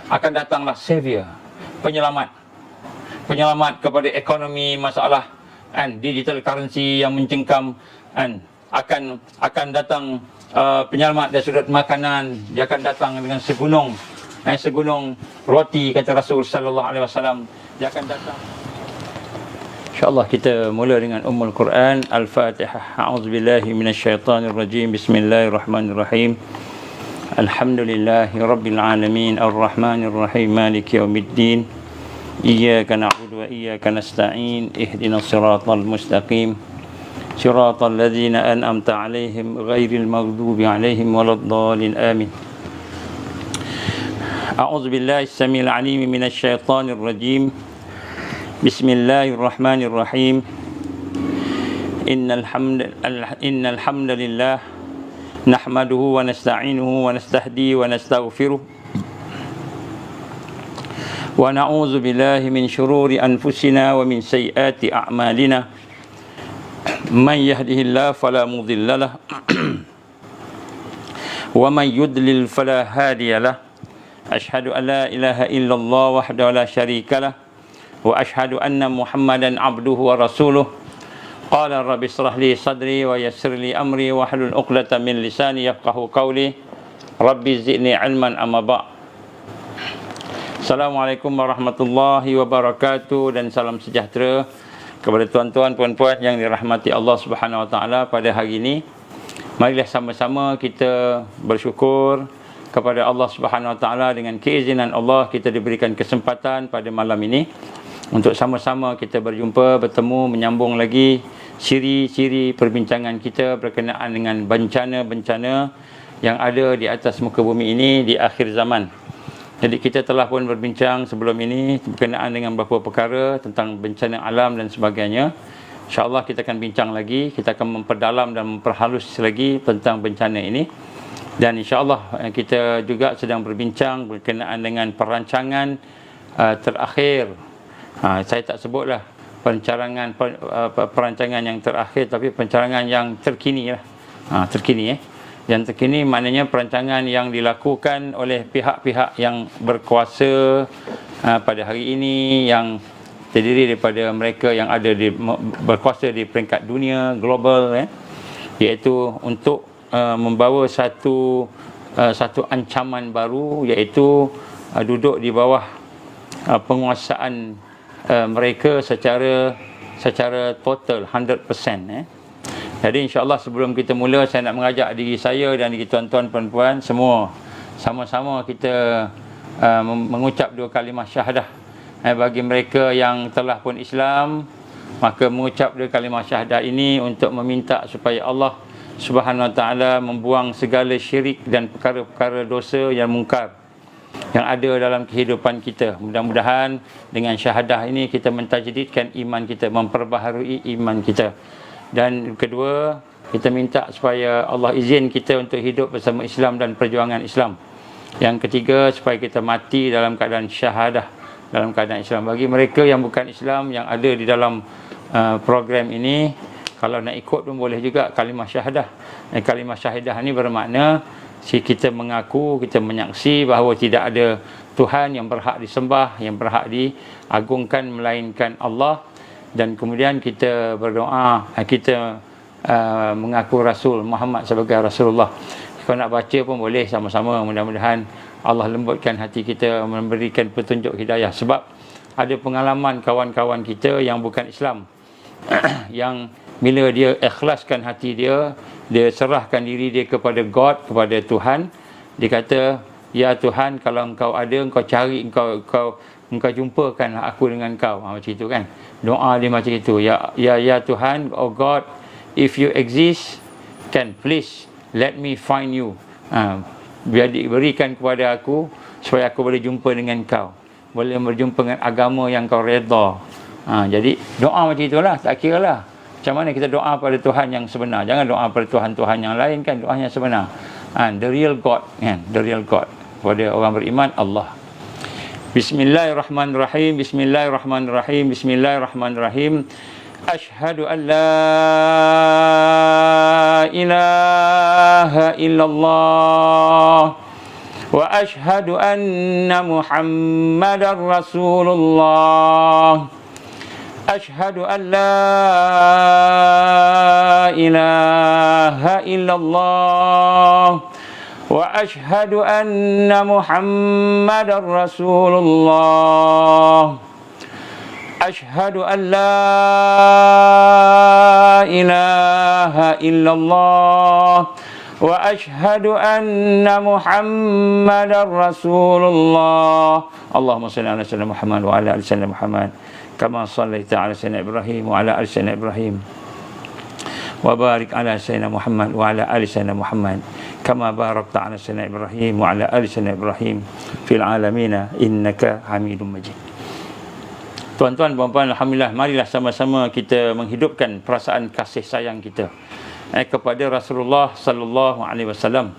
akan datanglah savior, penyelamat kepada ekonomi, masalah digital currency yang mencengkam, akan datang penyelamat dari sudut makanan. Dia akan datang dengan segunung roti, kata Rasul sallallahu alaihi wasallam. Dia akan datang. InsyaAllah kita mula dengan Ummul Quran. Al-Fatihah. A'udzubillahi minasyaitanir rajim. Bismillahirrahmanirrahim. Alhamdulillahi rabbil alamin. Ar-Rahmanir Rahim. Maliki yaumiddin. Iyyaka na'budu wa iyyaka nasta'in. Ihdinas siratal mustaqim. Siratal ladzina an'amta 'alaihim ghairil maghdubi 'alaihim waladdallin. Amin. A'udzubillahi as-sami'il 'alim minasyaitanir rajim. Bismillahirrahmanirrahim. Innal hamdalillah nahmaduhu wa nasta'inuhu wa nastahdi wa nastaghfiruh wa na'udzu billahi min shururi anfusina wa min sayyiati a'malina. Man yahdihillahu fala mudilla lahu wa man yudlil fala hadiya lahu. Asyhadu an la ilaha illallah wahdahu la syarika lahu wa ashhadu anna Muhammadan abduhu wa rasuluh. Qala rabbi israh li sadri wa yassir li amri wa hlul 'uqdatam min lisani yafqahu qawli. Rabbi zidni ilman amma ba'. Assalamualaikum warahmatullahi wabarakatuh, dan salam sejahtera kepada tuan-tuan puan-puan yang dirahmati Allah Subhanahu wa taala. Pada hari ini marilah sama-sama kita bersyukur kepada Allah Subhanahu wa taala. Dengan keizinan Allah kita diberikan kesempatan pada malam ini untuk sama-sama kita berjumpa, bertemu, menyambung lagi ciri-ciri perbincangan kita berkenaan dengan bencana-bencana yang ada di atas muka bumi ini di akhir zaman. Jadi kita telah pun berbincang sebelum ini berkenaan dengan beberapa perkara tentang bencana alam dan sebagainya. InsyaAllah kita akan bincang lagi, kita akan memperdalam dan memperhalus lagi tentang bencana ini. Dan insyaAllah kita juga sedang berbincang berkenaan dengan perancangan terakhir. Saya tak sebutlah perancangan yang terakhir, tapi perancangan yang terkini lah. Terkini Yang terkini maknanya perancangan yang dilakukan oleh pihak-pihak yang berkuasa pada hari ini, yang terdiri daripada mereka yang ada berkuasa di peringkat dunia, global, iaitu untuk membawa satu ancaman baru, iaitu duduk di bawah penguasaan mereka secara total 100%. Jadi insyaAllah sebelum kita mula, saya nak mengajak diri saya dan diri tuan-tuan puan-puan semua sama-sama kita mengucap dua kalimah syahadah. Bagi mereka yang telah pun Islam, maka mengucap dua kalimah syahadah ini untuk meminta supaya Allah Subhanahu wa taala membuang segala syirik dan perkara-perkara dosa yang mungkar yang ada dalam kehidupan kita. Mudah-mudahan dengan syahadah ini kita mentajdidkan iman kita, memperbaharui iman kita. Dan kedua, kita minta supaya Allah izin kita untuk hidup bersama Islam dan perjuangan Islam. Yang ketiga, supaya kita mati dalam keadaan syahadah, dalam keadaan Islam. Bagi mereka yang bukan Islam, yang ada di dalam program ini, kalau nak ikut pun boleh juga kalimah syahadah. Kalimah syahadah ini bermakna kita mengaku, kita menyaksi bahawa tidak ada Tuhan yang berhak disembah, yang berhak diagungkan melainkan Allah. Dan kemudian kita berdoa, kita mengaku Rasul Muhammad sebagai Rasulullah. Kalau nak baca pun boleh sama-sama. Mudah-mudahan Allah lembutkan hati kita, memberikan petunjuk hidayah. Sebab ada pengalaman kawan-kawan kita yang bukan Islam yang bila dia ikhlaskan hati dia, dia serahkan diri dia kepada God, kepada Tuhan, dia kata, ya Tuhan, kalau engkau ada, engkau cari, engkau jumpakan aku dengan kau. Macam itu kan, doa dia macam itu. Ya Tuhan, oh God, if you exist, can please let me find you. Biar diberikan kepada aku supaya aku boleh jumpa dengan kau, boleh berjumpa dengan agama yang kau redha. Jadi doa macam itulah, tak kira lah macam mana kita doa pada Tuhan yang sebenar. Jangan doa pada Tuhan-Tuhan yang lain kan, doa yang sebenar. The real God kan, the real God. Pada orang beriman, Allah. Bismillahirrahmanirrahim. Bismillahirrahmanirrahim. Bismillahirrahmanirrahim. Asyhadu an la ilaha illallah wa asyhadu anna Muhammadar Rasulullah. Asyhadu an la ilaha illallah wa asyhadu anna Muhammadar Rasulullah. Asyhadu an la ilaha illallah wa asyhadu anna Muhammadar Rasulullah. Allahumma salli ala sayyidina Muhammad wa ala ali sayyidina Muhammad kama shallaita ala sayyidina Ibrahim wa ala ali sayyidina Ibrahim wa barik ala sayyidina Muhammad wa ala ali sayyidina Muhammad kama barakta ala sayyidina Ibrahim wa ala ali sayyidina Ibrahim fil alamin innaka Hamidum Majid. Tuan-tuan, puan-puan, alhamdulillah, marilah sama-sama kita menghidupkan perasaan kasih sayang kita kepada Rasulullah sallallahu alaihi wasallam,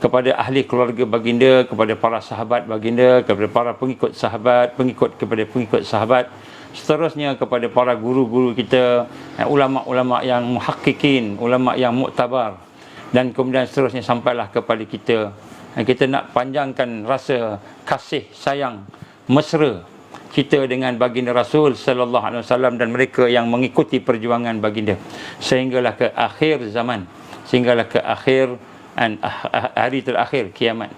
kepada ahli keluarga baginda, kepada para sahabat baginda, kepada para pengikut sahabat, kepada pengikut sahabat, seterusnya kepada para guru-guru kita, ulama-ulama yang muhakkikin, ulama yang muktabar, dan kemudian seterusnya sampailah kepada kita. Kita nak panjangkan rasa kasih sayang mesra kita dengan baginda Rasul sallallahu alaihi wasallam dan mereka yang mengikuti perjuangan baginda sehinggalah ke akhir zaman, sehinggalah ke akhir hari terakhir kiamat.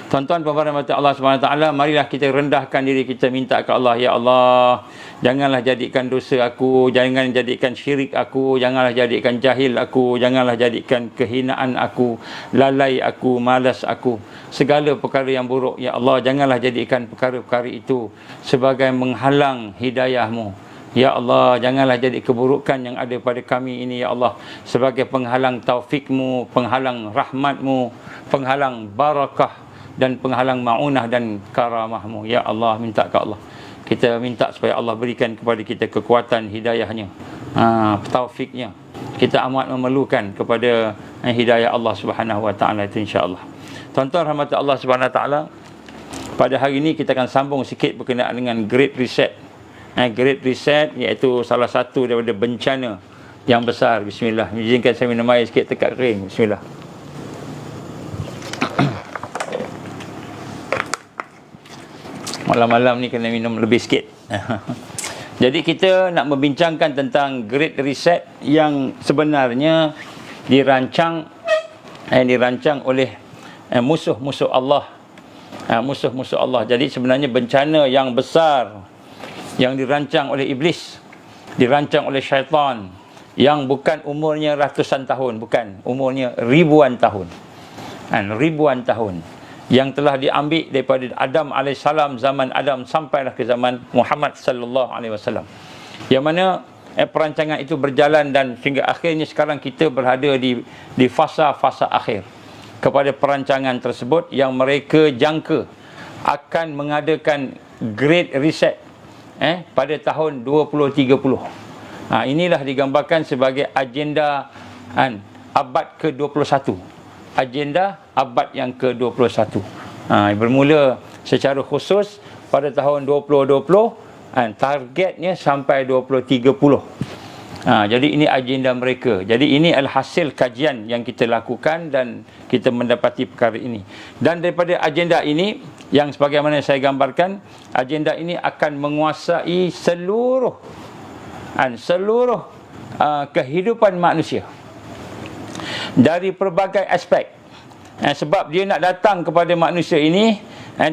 Tuan-tuan, puan-puan rahmat Allah Subhanahu Wa Taala, marilah kita rendahkan diri kita, minta ke Allah, ya Allah, janganlah jadikan dosa aku, jangan jadikan syirik aku, janganlah jadikan jahil aku, janganlah jadikan kehinaan aku, lalai aku, malas aku, segala perkara yang buruk, ya Allah, janganlah jadikan perkara-perkara itu sebagai menghalang hidayah-Mu. Ya Allah, janganlah jadi keburukan yang ada pada kami ini, ya Allah, sebagai penghalang taufik-Mu, penghalang rahmat-Mu, penghalang barakah dan penghalang ma'unah dan karamah-Mu. Ya Allah, minta ke Allah. Kita minta supaya Allah berikan kepada kita kekuatan hidayahnya, taufiknya. Kita amat memerlukan kepada hidayah Allah Subhanahu Wa Taala itu, insya-Allah. Tuan-tuan rahmat Allah Subhanahu Wa Taala, pada hari ini kita akan sambung sikit berkenaan dengan Great Reset. Great Reset iaitu salah satu daripada bencana yang besar. Bismillah. Izinkan saya minum air sikit tekak kering. Bismillah. Malam-malam ni kena minum lebih sikit. Jadi kita nak membincangkan tentang Great Reset yang sebenarnya dirancang oleh musuh-musuh Allah. Musuh-musuh Allah. Jadi sebenarnya bencana yang besar yang dirancang oleh iblis, dirancang oleh syaitan, yang bukan umurnya ratusan tahun, bukan, umurnya ribuan tahun. Ribuan tahun yang telah diambil daripada Adam alaihissalam, zaman Adam sampailah ke zaman Muhammad sallallahu alaihi wasallam. Yang mana perancangan itu berjalan dan sehingga akhirnya sekarang kita berada di fasa-fasa akhir kepada perancangan tersebut yang mereka jangka akan mengadakan Great Reset pada tahun 2030. Inilah digambarkan sebagai agenda abad ke-21. Agenda abad yang ke-21. Bermula secara khusus pada tahun 2020, targetnya sampai 2030. Jadi ini agenda mereka. Jadi ini adalah hasil kajian yang kita lakukan dan kita mendapati perkara ini. Dan daripada agenda ini, yang sebagaimana saya gambarkan, agenda ini akan menguasai seluruh kehidupan manusia dari pelbagai aspek. Sebab dia nak datang kepada manusia ini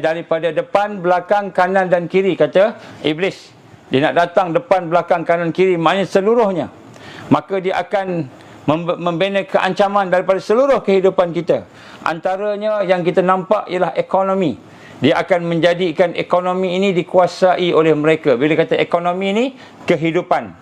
daripada depan, belakang, kanan dan kiri, kata iblis. Dia nak datang depan, belakang, kanan, kiri, maknanya seluruhnya. Maka dia akan membina keancaman daripada seluruh kehidupan kita. Antaranya yang kita nampak ialah ekonomi. Dia akan menjadikan ekonomi ini dikuasai oleh mereka. Bila kata ekonomi ini, kehidupan.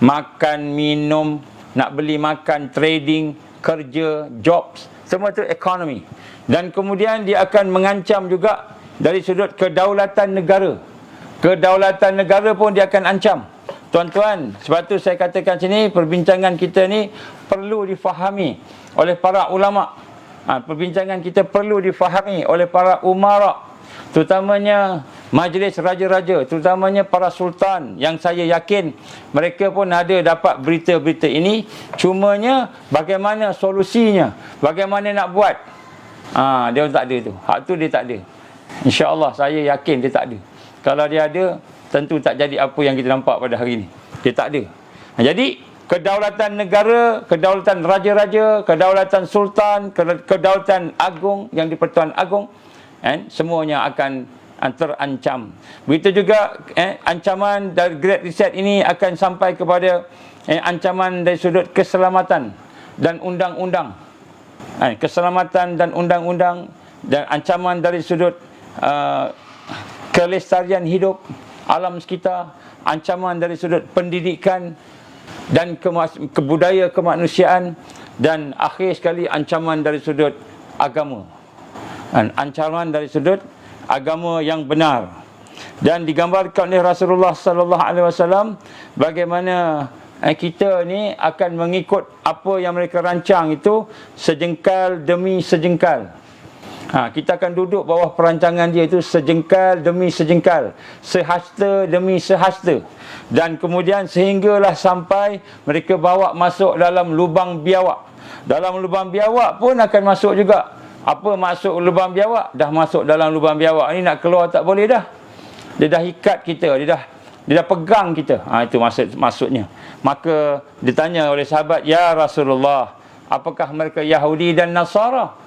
Makan, minum, nak beli makan, trading, kerja, jobs, semua itu ekonomi. Dan kemudian dia akan mengancam juga dari sudut kedaulatan negara. Kedaulatan negara pun dia akan ancam. Tuan-tuan, sebab tu saya katakan sini, perbincangan kita ni perlu difahami oleh para ulama. Perbincangan kita perlu difahami oleh para umara, terutamanya majlis raja-raja, terutamanya para sultan, yang saya yakin mereka pun ada dapat berita-berita ini. Cumanya bagaimana solusinya, bagaimana nak buat Dia tak ada tu. Hak tu dia tak ada. InsyaAllah saya yakin dia tak ada. Kalau dia ada, tentu tak jadi apa yang kita nampak pada hari ini. Dia tak ada. Jadi kedaulatan negara, kedaulatan raja-raja, kedaulatan sultan, kedaulatan agung yang di Pertuan Agong, semuanya akan terancam. Begitu juga ancaman dari Great Reset ini akan sampai kepada ancaman dari sudut keselamatan dan undang-undang. Keselamatan dan undang-undang, dan ancaman dari sudut kelestarian hidup alam sekitar, ancaman dari sudut pendidikan dan kebudaya kemanusiaan, dan akhir sekali ancaman dari sudut agama. Ancaman dari sudut agama yang benar. Dan digambarkan oleh Rasulullah sallallahu alaihi wasallam bagaimana kita ni akan mengikut apa yang mereka rancang itu sejengkal demi sejengkal. Kita akan duduk bawah perancangan dia itu sejengkal demi sejengkal, sehasta demi sehasta. Dan kemudian sehinggalah sampai mereka bawa masuk dalam lubang biawak. Dalam lubang biawak pun akan masuk juga. Apa masuk lubang biawak? Dah masuk dalam lubang biawak ni, nak keluar tak boleh dah. Dia dah ikat kita, dia dah pegang kita. Itu maksudnya. Maka ditanya oleh sahabat, "Ya Rasulullah, apakah mereka Yahudi dan Nasara?"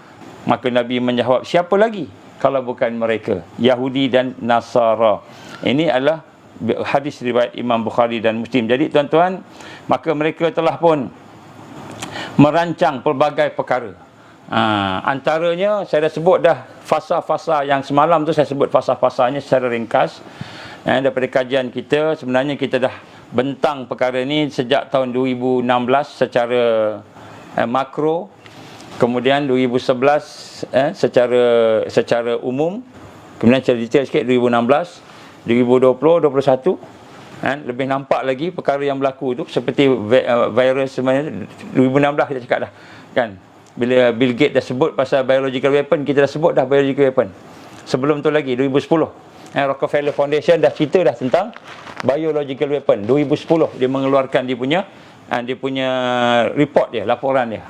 Maka Nabi menjawab, "Siapa lagi kalau bukan mereka? Yahudi dan Nasara." Ini adalah hadis riwayat Imam Bukhari dan Muslim. Jadi tuan-tuan, maka mereka telah pun merancang pelbagai perkara. Antaranya saya dah sebut dah fasa-fasa yang semalam tu, saya sebut fasa-fasanya secara ringkas. Daripada kajian kita, sebenarnya kita dah bentang perkara ni sejak tahun 2016 secara makro, kemudian 2011 secara umum, kemudian secara detail sikit 2016, 2020, 2021, lebih nampak lagi perkara yang berlaku tu, seperti virus sebenarnya 2016 kita cakap dah kan, bila Bill Gates dah sebut pasal biological weapon, kita dah sebut dah biological weapon. Sebelum tu lagi 2010 Rockefeller Foundation dah cerita dah tentang biological weapon. 2010 dia mengeluarkan dia punya report dia, laporan dia.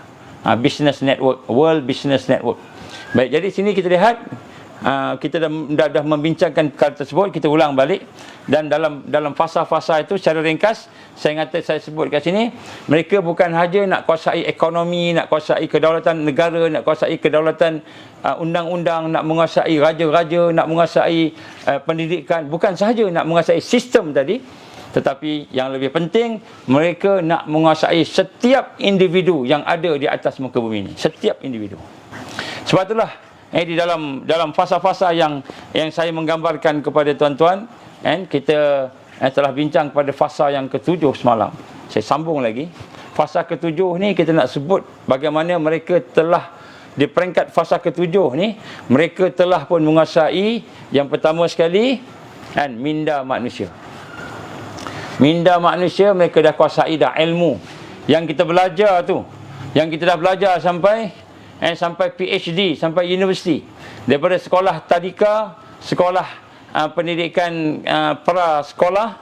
Business Network, World Business Network. Baik, jadi sini kita lihat kita dah membincangkan perkara tersebut. Kita ulang balik, dan dalam fasa-fasa itu secara ringkas saya sebut kat sini, mereka bukan sahaja nak kuasai ekonomi, nak kuasai kedaulatan negara, nak kuasai kedaulatan undang-undang, nak menguasai raja-raja, nak menguasai pendidikan, bukan sahaja nak menguasai sistem tadi, tetapi yang lebih penting, mereka nak menguasai setiap individu yang ada di atas muka bumi ini, setiap individu. Sebab itulah di dalam fasa-fasa yang saya menggambarkan kepada tuan-tuan, kita telah bincang pada fasa yang ketujuh semalam. Saya sambung lagi. Fasa ketujuh ni kita nak sebut bagaimana mereka telah di peringkat fasa ketujuh ni, mereka telah pun menguasai yang pertama sekali minda manusia. Minda manusia mereka dah kuasai dah, ilmu yang kita belajar tu, yang kita dah belajar sampai PhD, sampai universiti, daripada sekolah tadika, sekolah pendidikan pra sekolah,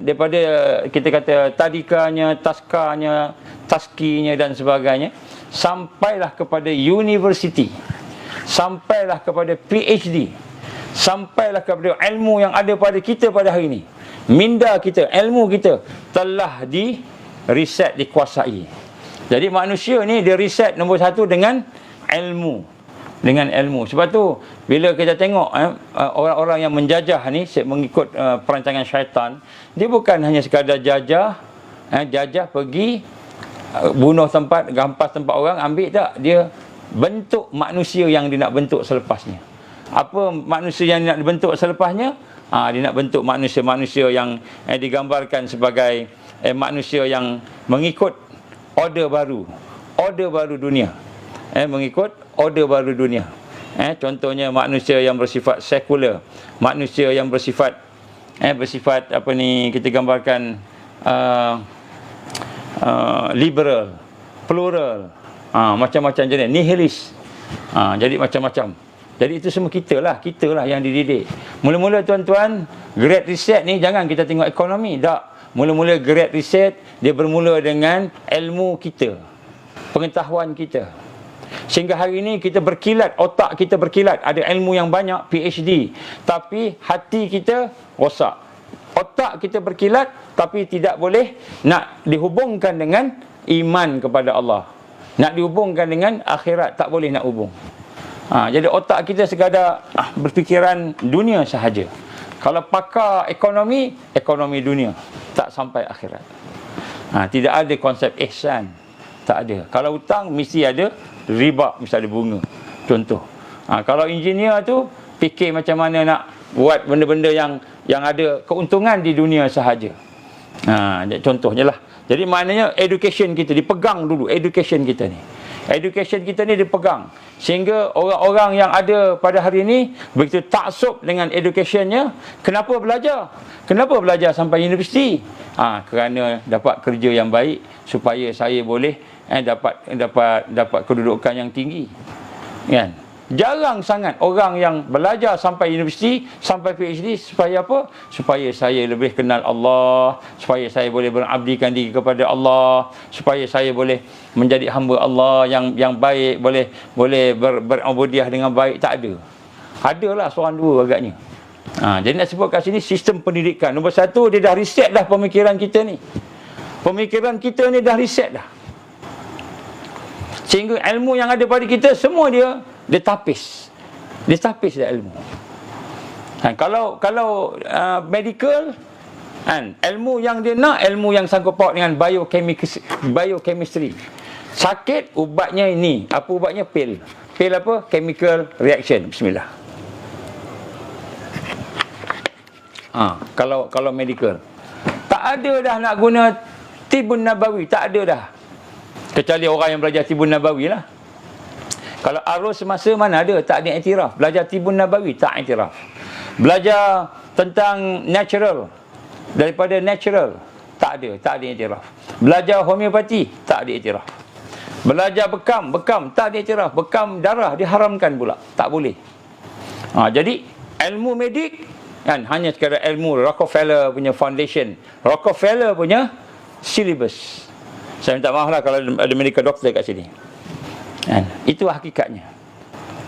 daripada kita kata tadikanya, taskanya, taskinya dan sebagainya, sampailah kepada universiti, sampailah kepada PhD, sampailah kepada ilmu yang ada pada kita pada hari ini. Minda kita, ilmu kita telah di reset, dikuasai. Jadi manusia ni dia reset nombor satu dengan ilmu. Dengan ilmu. Sebab tu bila kita tengok orang-orang yang menjajah ni mengikut perancangan syaitan, dia bukan hanya sekadar jajah pergi bunuh tempat, gampas tempat orang, ambil tak. Dia bentuk manusia yang dia nak bentuk selepasnya. Apa manusia yang dia nak bentuk selepasnya? Dia nak bentuk manusia-manusia yang digambarkan sebagai manusia yang mengikut order baru dunia, mengikut order baru dunia. Contohnya manusia yang bersifat sekular, manusia yang bersifat apa ni kita gambarkan liberal, plural, macam-macam jenis, nihilis, jadi macam-macam. Jadi itu semua kita lah yang dididik. Mula-mula tuan-tuan, Great Reset ni jangan kita tengok ekonomi, tak. Mula-mula Great Reset dia bermula dengan ilmu kita, pengetahuan kita. Sehingga hari ini kita berkilat, otak kita berkilat, ada ilmu yang banyak, PhD, tapi hati kita rosak. Otak kita berkilat, tapi tidak boleh nak dihubungkan dengan iman kepada Allah, nak dihubungkan dengan akhirat, tak boleh nak hubung. Jadi otak kita sekadar berfikiran dunia sahaja. Kalau pakar ekonomi, ekonomi dunia, tak sampai akhirat. Tidak ada konsep ihsan, tak ada. Kalau hutang mesti ada riba, mesti ada bunga. Contoh. Kalau engineer tu fikir macam mana nak buat benda-benda yang ada keuntungan di dunia sahaja. Contohnya lah. Jadi maknanya education kita dipegang dulu, education kita ni. Education kita ni dipegang. Sehingga orang-orang yang ada pada hari ini begitu taksub dengan educationnya. Kenapa belajar? Kenapa belajar sampai universiti? Kerana dapat kerja yang baik, supaya saya boleh dapat kedudukan yang tinggi. Kan? Jarang sangat orang yang belajar sampai universiti, sampai PhD, supaya apa? Supaya saya lebih kenal Allah, supaya saya boleh mengabdikan diri kepada Allah, supaya saya boleh menjadi hamba Allah yang baik, boleh berabudiah dengan baik. Tak ada. Adalah seorang dua agaknya. Jadi nak sebut kat sini sistem pendidikan. Nombor satu, dia dah reset dah pemikiran kita ni. Pemikiran kita ni dah reset dah. Sehingga ilmu yang ada pada kita semua dia tapis. Dia tapis dah ilmu. Kalau medical, ilmu yang dia nak, ilmu yang sangkut paut dengan biochemistry. Sakit, ubatnya ini. Apa ubatnya? Pil. Pil apa? Chemical reaction. Bismillah. Kalau medical. Tak ada dah nak guna Tibun Nabawi. Tak ada dah. Kecuali orang yang belajar Tibun Nabawi lah. Kalau arus semasa mana ada, tak ada iktiraf. Belajar Tibun Nabawi, tak iktiraf. Belajar tentang natural, daripada natural, tak ada iktiraf. Belajar homeopati, tak ada iktiraf. Belajar bekam, tak ada iktiraf. Bekam darah diharamkan pula, tak boleh. Jadi ilmu medik kan hanya sekadar ilmu Rockefeller punya foundation, Rockefeller punya syllabus. Saya minta maaf lah kalau ada medical doctor kat sini. Itu hakikatnya.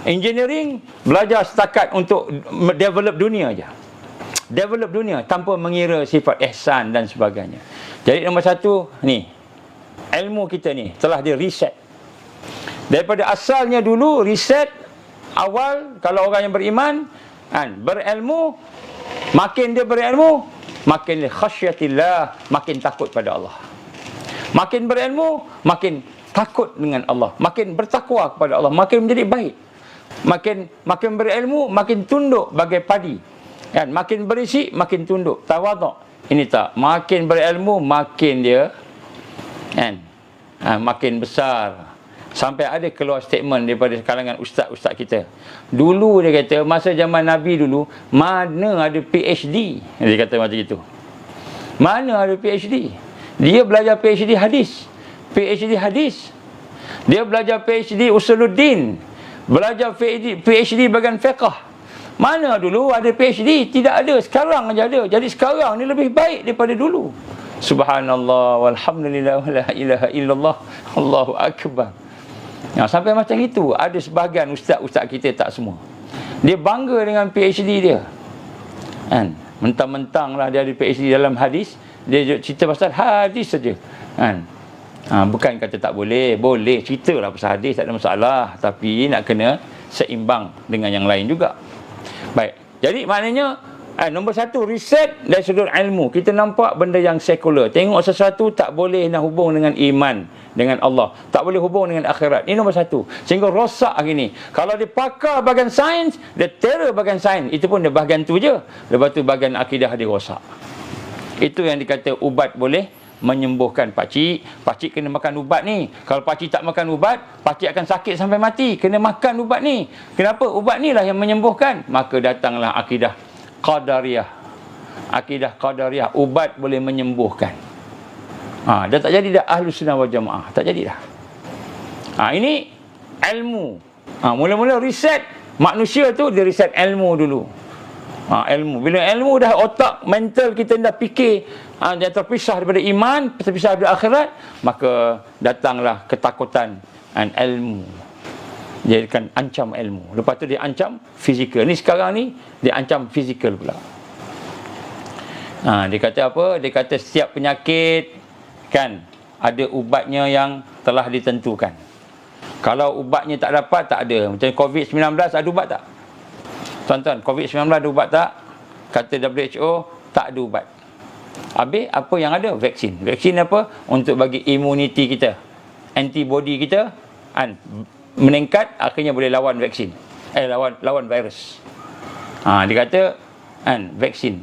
Engineering belajar setakat untuk develop dunia aja. Develop dunia tanpa mengira sifat ihsan dan sebagainya. Jadi nombor satu ni, ilmu kita ni telah di reset. Daripada asalnya dulu reset awal, kalau orang yang beriman berilmu, makin dia berilmu, makin dia khasyatillah, makin takut pada Allah. Makin berilmu, makin takut dengan Allah, makin bertakwa kepada Allah, makin menjadi baik. Makin berilmu, makin tunduk bagai padi. Makin berisi, makin tunduk, tawaduk. Ini tak. Makin berilmu, makin dia makin besar. Sampai ada keluar statement daripada kalangan ustaz-ustaz kita. Dulu dia kata, masa zaman Nabi dulu, mana ada PhD? Dia kata macam itu. Mana ada PhD? Dia belajar PhD hadis. Dia belajar PhD usuluddin. Belajar PhD bagian fiqh. Mana dulu ada PhD? Tidak ada. Sekarang aja ada. Jadi sekarang ni lebih baik daripada dulu. Subhanallah walhamdulillah wala ilaha illallah Allahu akbar. Sampai macam itu. Ada sebahagian ustaz-ustaz kita, tak semua. Dia bangga dengan PhD dia. Mentang-mentang lah dia ada PhD dalam hadis. Dia cerita pasal hadis saja. Bukan kata tak boleh. Boleh ceritalah pasal hadis, tak ada masalah. Tapi nak kena seimbang dengan yang lain juga. Baik. Jadi maknanya nombor satu, riset dari sudut ilmu. Kita nampak benda yang sekular. Tengok sesuatu tak boleh nak hubung dengan iman, dengan Allah. Tak boleh hubung dengan akhirat. Ini nombor satu. Sehingga rosak hari ni. Kalau dia pakar bahagian sains, dia terror bahagian sains. Itu pun dia bahagian tu je. Lepas tu bahagian akidah dia rosak. Itu yang dikata ubat boleh menyembuhkan pakcik. Pakcik kena makan ubat ni. Kalau pakcik tak makan ubat, pakcik akan sakit sampai mati. Kena makan ubat ni. Kenapa? Ubat ni lah yang menyembuhkan. Maka datanglah akidah Qadariyah. Akidah Qadariyah. Ubat boleh menyembuhkan. Dah tak jadi dah Ahlus Sunnah wal Jamaah. Tak jadi dah. Ini ilmu. Mula-mula riset manusia tu, dia riset ilmu dulu. Ilmu. Bila ilmu dah, otak mental kita dah fikir dia terpisah daripada iman, terpisah daripada akhirat, maka datanglah ketakutan ilmu. Dia akan ancam ilmu. Lepas tu dia ancam fizikal. Ni sekarang ni dia ancam fizikal pula. Dia kata apa? Dia kata setiap penyakit kan ada ubatnya yang telah ditentukan. Kalau ubatnya tak dapat, tak ada. Macam COVID-19 ada ubat tak? Tuan-tuan, COVID-19 ada ubat tak? Kata WHO, tak ada ubat. Habis apa yang ada? Vaksin. Vaksin apa? Untuk bagi imuniti kita, antibody kita meningkat, akhirnya boleh lawan vaksin. Lawan virus. Dia kata vaksin.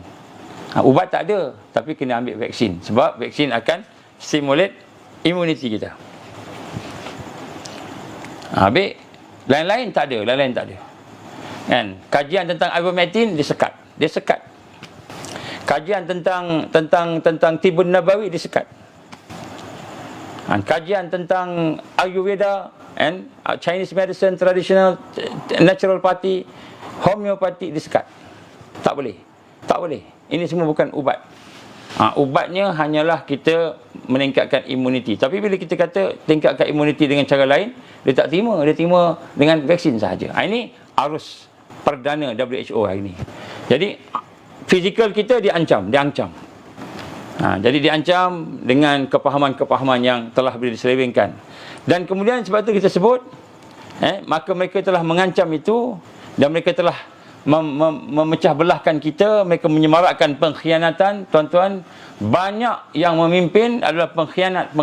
Ubat tak ada, tapi kena ambil vaksin. Sebab vaksin akan stimulate imuniti kita. Habis lain-lain tak ada, lain-lain tak ada. Kan? Kajian tentang ivermectin disekat. Dia sekat. Kajian tentang Tibun Nabawi disekat. Kajian tentang Ayurveda and Chinese medicine, traditional natural party, homeopathy disekat. Tak boleh. Tak boleh. Ini semua bukan ubat. Ubatnya hanyalah kita meningkatkan imuniti. Tapi bila kita kata tingkatkan imuniti dengan cara lain, dia tak terima. Dia terima dengan vaksin sahaja. Ini arus perdana WHO hari ini. Jadi fizikal kita diancam. Jadi diancam dengan kepahaman-kepahaman yang telah diselewengkan. Dan kemudian sebab itu kita sebut, maka mereka telah mengancam itu, dan mereka telah memecah belahkan kita. Mereka menyemarakkan pengkhianatan. Tuan-tuan, banyak yang memimpin adalah pengkhianat.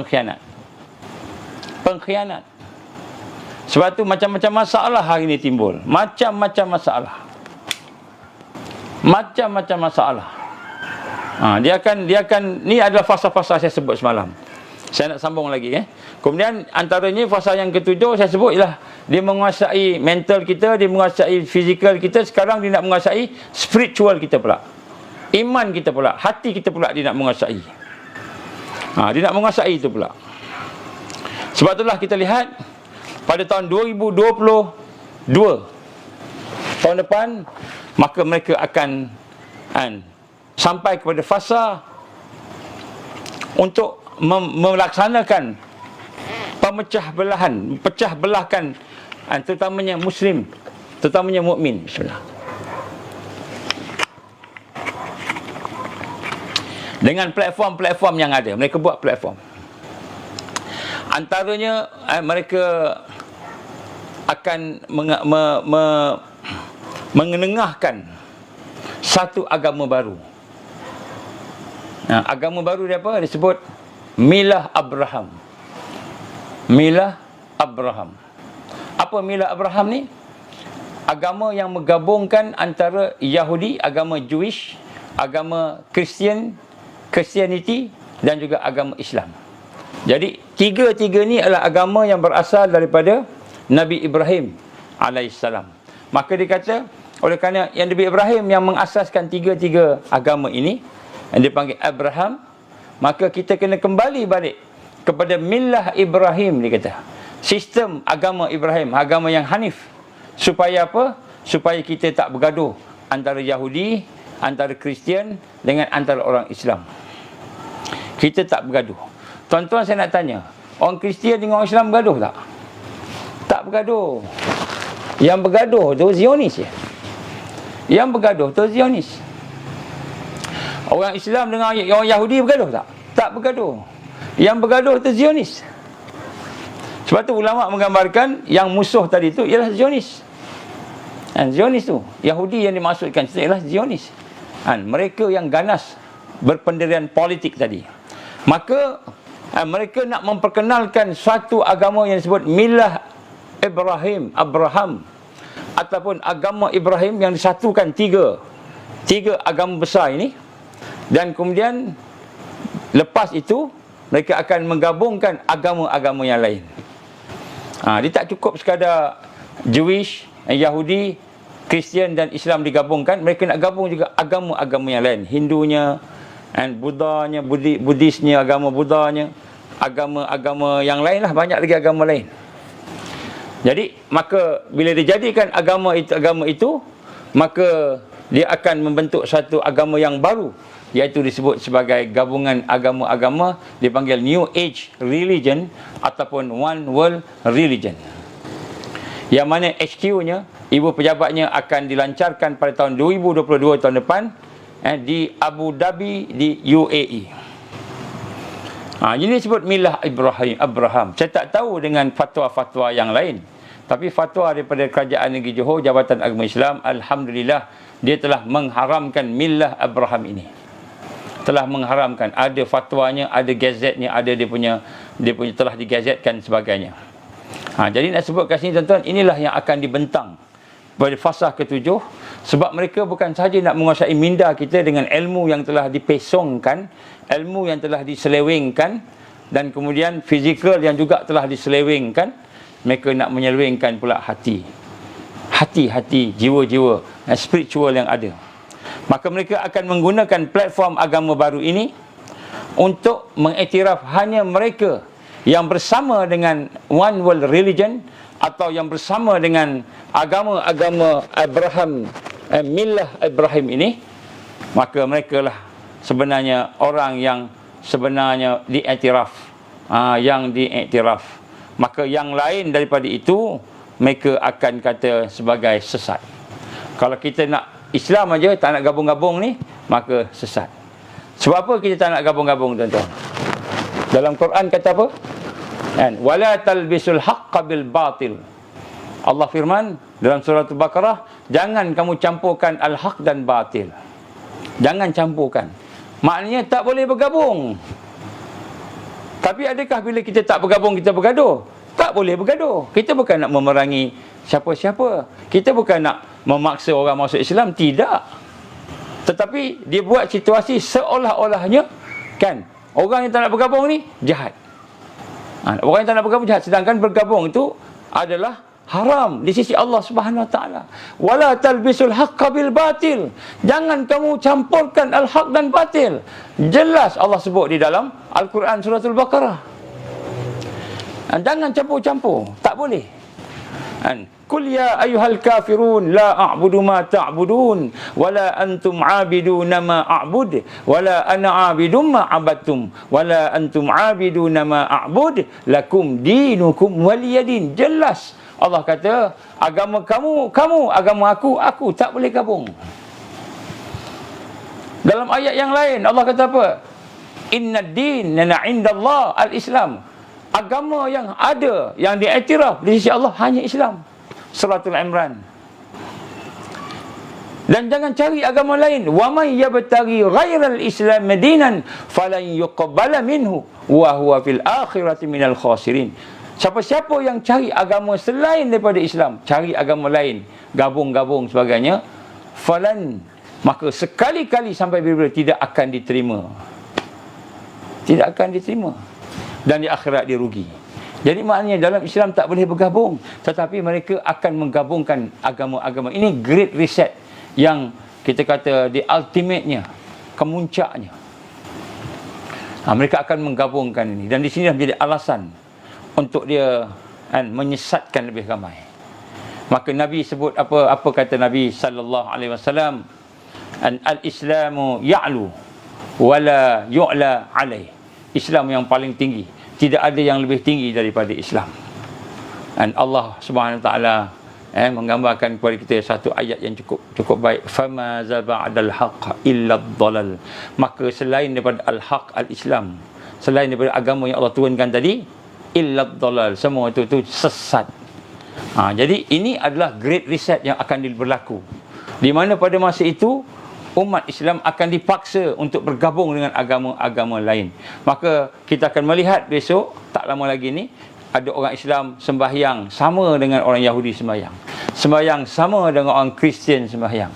Sebab tu macam-macam masalah hari ini timbul. Macam-macam masalah. Dia akan ni adalah fasa-fasa saya sebut semalam. Saya nak sambung lagi. Kemudian antaranya fasa yang ketujuh saya sebut ialah dia menguasai mental kita, dia menguasai fizikal kita. Sekarang dia nak menguasai spiritual kita pula, iman kita pula, hati kita pula dia nak menguasai. Dia nak menguasai itu pula. Sebab itulah kita lihat pada tahun 2022, tahun depan, maka mereka akan sampai kepada fasa untuk melaksanakan pecah belahkan terutamanya Muslim, terutamanya mukmin. Bismillah. Dengan platform-platform yang ada, mereka buat platform. Antaranya mereka akan mengenengahkan satu agama baru. Agama baru dia apa? Disebut Milah Abraham. Apa Milah Abraham ni? Agama yang menggabungkan antara Yahudi, agama Jewish, agama Christianity dan juga agama Islam. Jadi tiga-tiga ni adalah agama yang berasal daripada Nabi Ibrahim alaihissalam. Maka dikata oleh kerana yang Nabi Ibrahim yang mengasaskan tiga-tiga agama ini, yang dipanggil Abraham, maka kita kena kembali balik kepada Millah Ibrahim, dia kata. Sistem agama Ibrahim, agama yang Hanif. Supaya apa? Supaya kita tak bergaduh antara Yahudi, antara Kristian dengan antara orang Islam. Kita tak bergaduh. Tuan-tuan, saya nak tanya, orang Kristian dengan orang Islam bergaduh tak? Tak bergaduh. Yang bergaduh tu Zionis je. Yang bergaduh tu Zionis. Orang Islam dengan orang Yahudi bergaduh tak? Tak bergaduh. Yang bergaduh tu Zionis. Sebab tu ulama menggambarkan yang musuh tadi tu ialah Zionis. Zionis tu, Yahudi yang dimaksudkan ialah Zionis. Mereka yang ganas berpendirian politik tadi. Maka mereka nak memperkenalkan suatu agama yang disebut Milah Abraham, ataupun agama Ibrahim yang disatukan tiga agama besar ini. Dan kemudian lepas itu mereka akan menggabungkan agama-agama yang lain. Dia tak cukup sekadar Jewish, Yahudi, Kristian dan Islam digabungkan. Mereka nak gabung juga agama-agama yang lain. Hindunya, Buddhanya, Buddhisnya, agama Buddhanya, agama-agama yang lain lah, banyak lagi agama lain. Jadi maka bila dijadikan agama itu, maka dia akan membentuk satu agama yang baru, iaitu disebut sebagai gabungan agama-agama, dipanggil New Age Religion ataupun One World Religion. yang mana HQ-nya, ibu pejabatnya akan dilancarkan pada tahun 2022 tahun depan di Abu Dhabi di UAE. Ini disebut milah Abraham. Saya tak tahu dengan fatwa-fatwa yang lain, tapi fatwa daripada Kerajaan Negeri Johor, Jabatan Agama Islam, alhamdulillah, dia telah mengharamkan milah Abraham ini. Telah mengharamkan, ada fatwanya, ada gazetnya, ada dia punya telah digazetkan sebagainya. Jadi nak sebut kat sini tuan-tuan, inilah yang akan dibentang pada fasa ke-7, sebab mereka bukan sahaja nak menguasai minda kita dengan ilmu yang telah dipesongkan, ilmu yang telah diselewengkan, dan kemudian fizikal yang juga telah diselewengkan. Mereka nak menyelewengkan pula hati, jiwa-jiwa spiritual yang ada. Maka mereka akan menggunakan platform agama baru ini untuk mengiktiraf hanya mereka yang bersama dengan one world religion, atau yang bersama dengan agama-agama Abraham, milah Ibrahim ini. Maka mereka lah sebenarnya orang yang sebenarnya diiktiraf, yang diiktiraf. Maka yang lain daripada itu mereka akan kata sebagai sesat. Kalau kita nak Islam aja, tak nak gabung-gabung ni, maka sesat. Sebab apa kita tak nak gabung-gabung, tuan-tuan? Dalam Quran kata apa? Wala talbisul haqqa bil batil. Allah firman dalam surah Al-Baqarah, jangan kamu campurkan al-haq dan batil. Jangan campurkan. Maknanya tak boleh bergabung. Tapi adakah bila kita tak bergabung, kita bergaduh? Tak boleh bergaduh. Kita bukan nak memerangi siapa-siapa. Kita bukan nak memaksa orang masuk Islam. Tidak. Tetapi dia buat situasi seolah-olahnya, kan, orang yang tak nak bergabung ni jahat. Orang yang tak nak bergabung jahat. Sedangkan bergabung itu adalah haram di sisi Allah Subhanahu Wa Taala. Wala talbisul haqqa bil batil. Jangan kamu campurkan al-haq dan batil. Jelas Allah sebut di dalam Al-Quran surah Al-Baqarah. Jangan campur-campur, tak boleh. Qul ya ayyuhal kafirun la a'budu ma ta'budun wala antum 'abiduna ma a'bud wala ana 'abidum ma 'abadtum wala antum 'abiduna ma a'bud lakum dinukum waliyadin. Jelas Allah kata, agama kamu, agama aku tak boleh gabung. Dalam ayat yang lain Allah kata apa? Innad din 'indallah al-Islam. Agama yang ada, yang diiktiraf di sisi Allah hanya Islam. Suratul Imran. Dan jangan cari agama lain. Wa may yabtaghi ghairal Islam dinan falan yuqbala minhu wa huwa fil akhirati minal khasirin. Siapa-siapa yang cari agama selain daripada Islam, cari agama lain, gabung-gabung sebagainya, falan, maka sekali-kali sampai bila tidak akan diterima. Tidak akan diterima. Dan di akhirat dia rugi. Jadi maknanya dalam Islam tak boleh bergabung, tetapi mereka akan menggabungkan agama-agama. Ini great reset yang kita kata di ultimate-nya, kemuncaknya. Mereka akan menggabungkan ini, dan di sini menjadi alasan untuk dia menyesatkan lebih ramai. Maka Nabi sebut apa kata Nabi sallallahu alaihi wasallam, al-Islamu ya'lu wala yu'la alaih. Islam yang paling tinggi, tidak ada yang lebih tinggi daripada Islam. Dan Allah Subhanahu Wa Taala menggambarkan kepada kita satu ayat yang cukup baik. Fama za ba'dal haqq illa ad-dhalal. Maka selain daripada al-haq al-Islam, selain daripada agama yang Allah turunkan tadi, illa ad-dhalal, semua itu sesat. Jadi ini adalah great reset yang akan berlaku, di mana pada masa itu umat Islam akan dipaksa untuk bergabung dengan agama-agama lain. Maka kita akan melihat besok, tak lama lagi ni, ada orang Islam sembahyang sama dengan orang Yahudi sembahyang sama dengan orang Kristian sembahyang.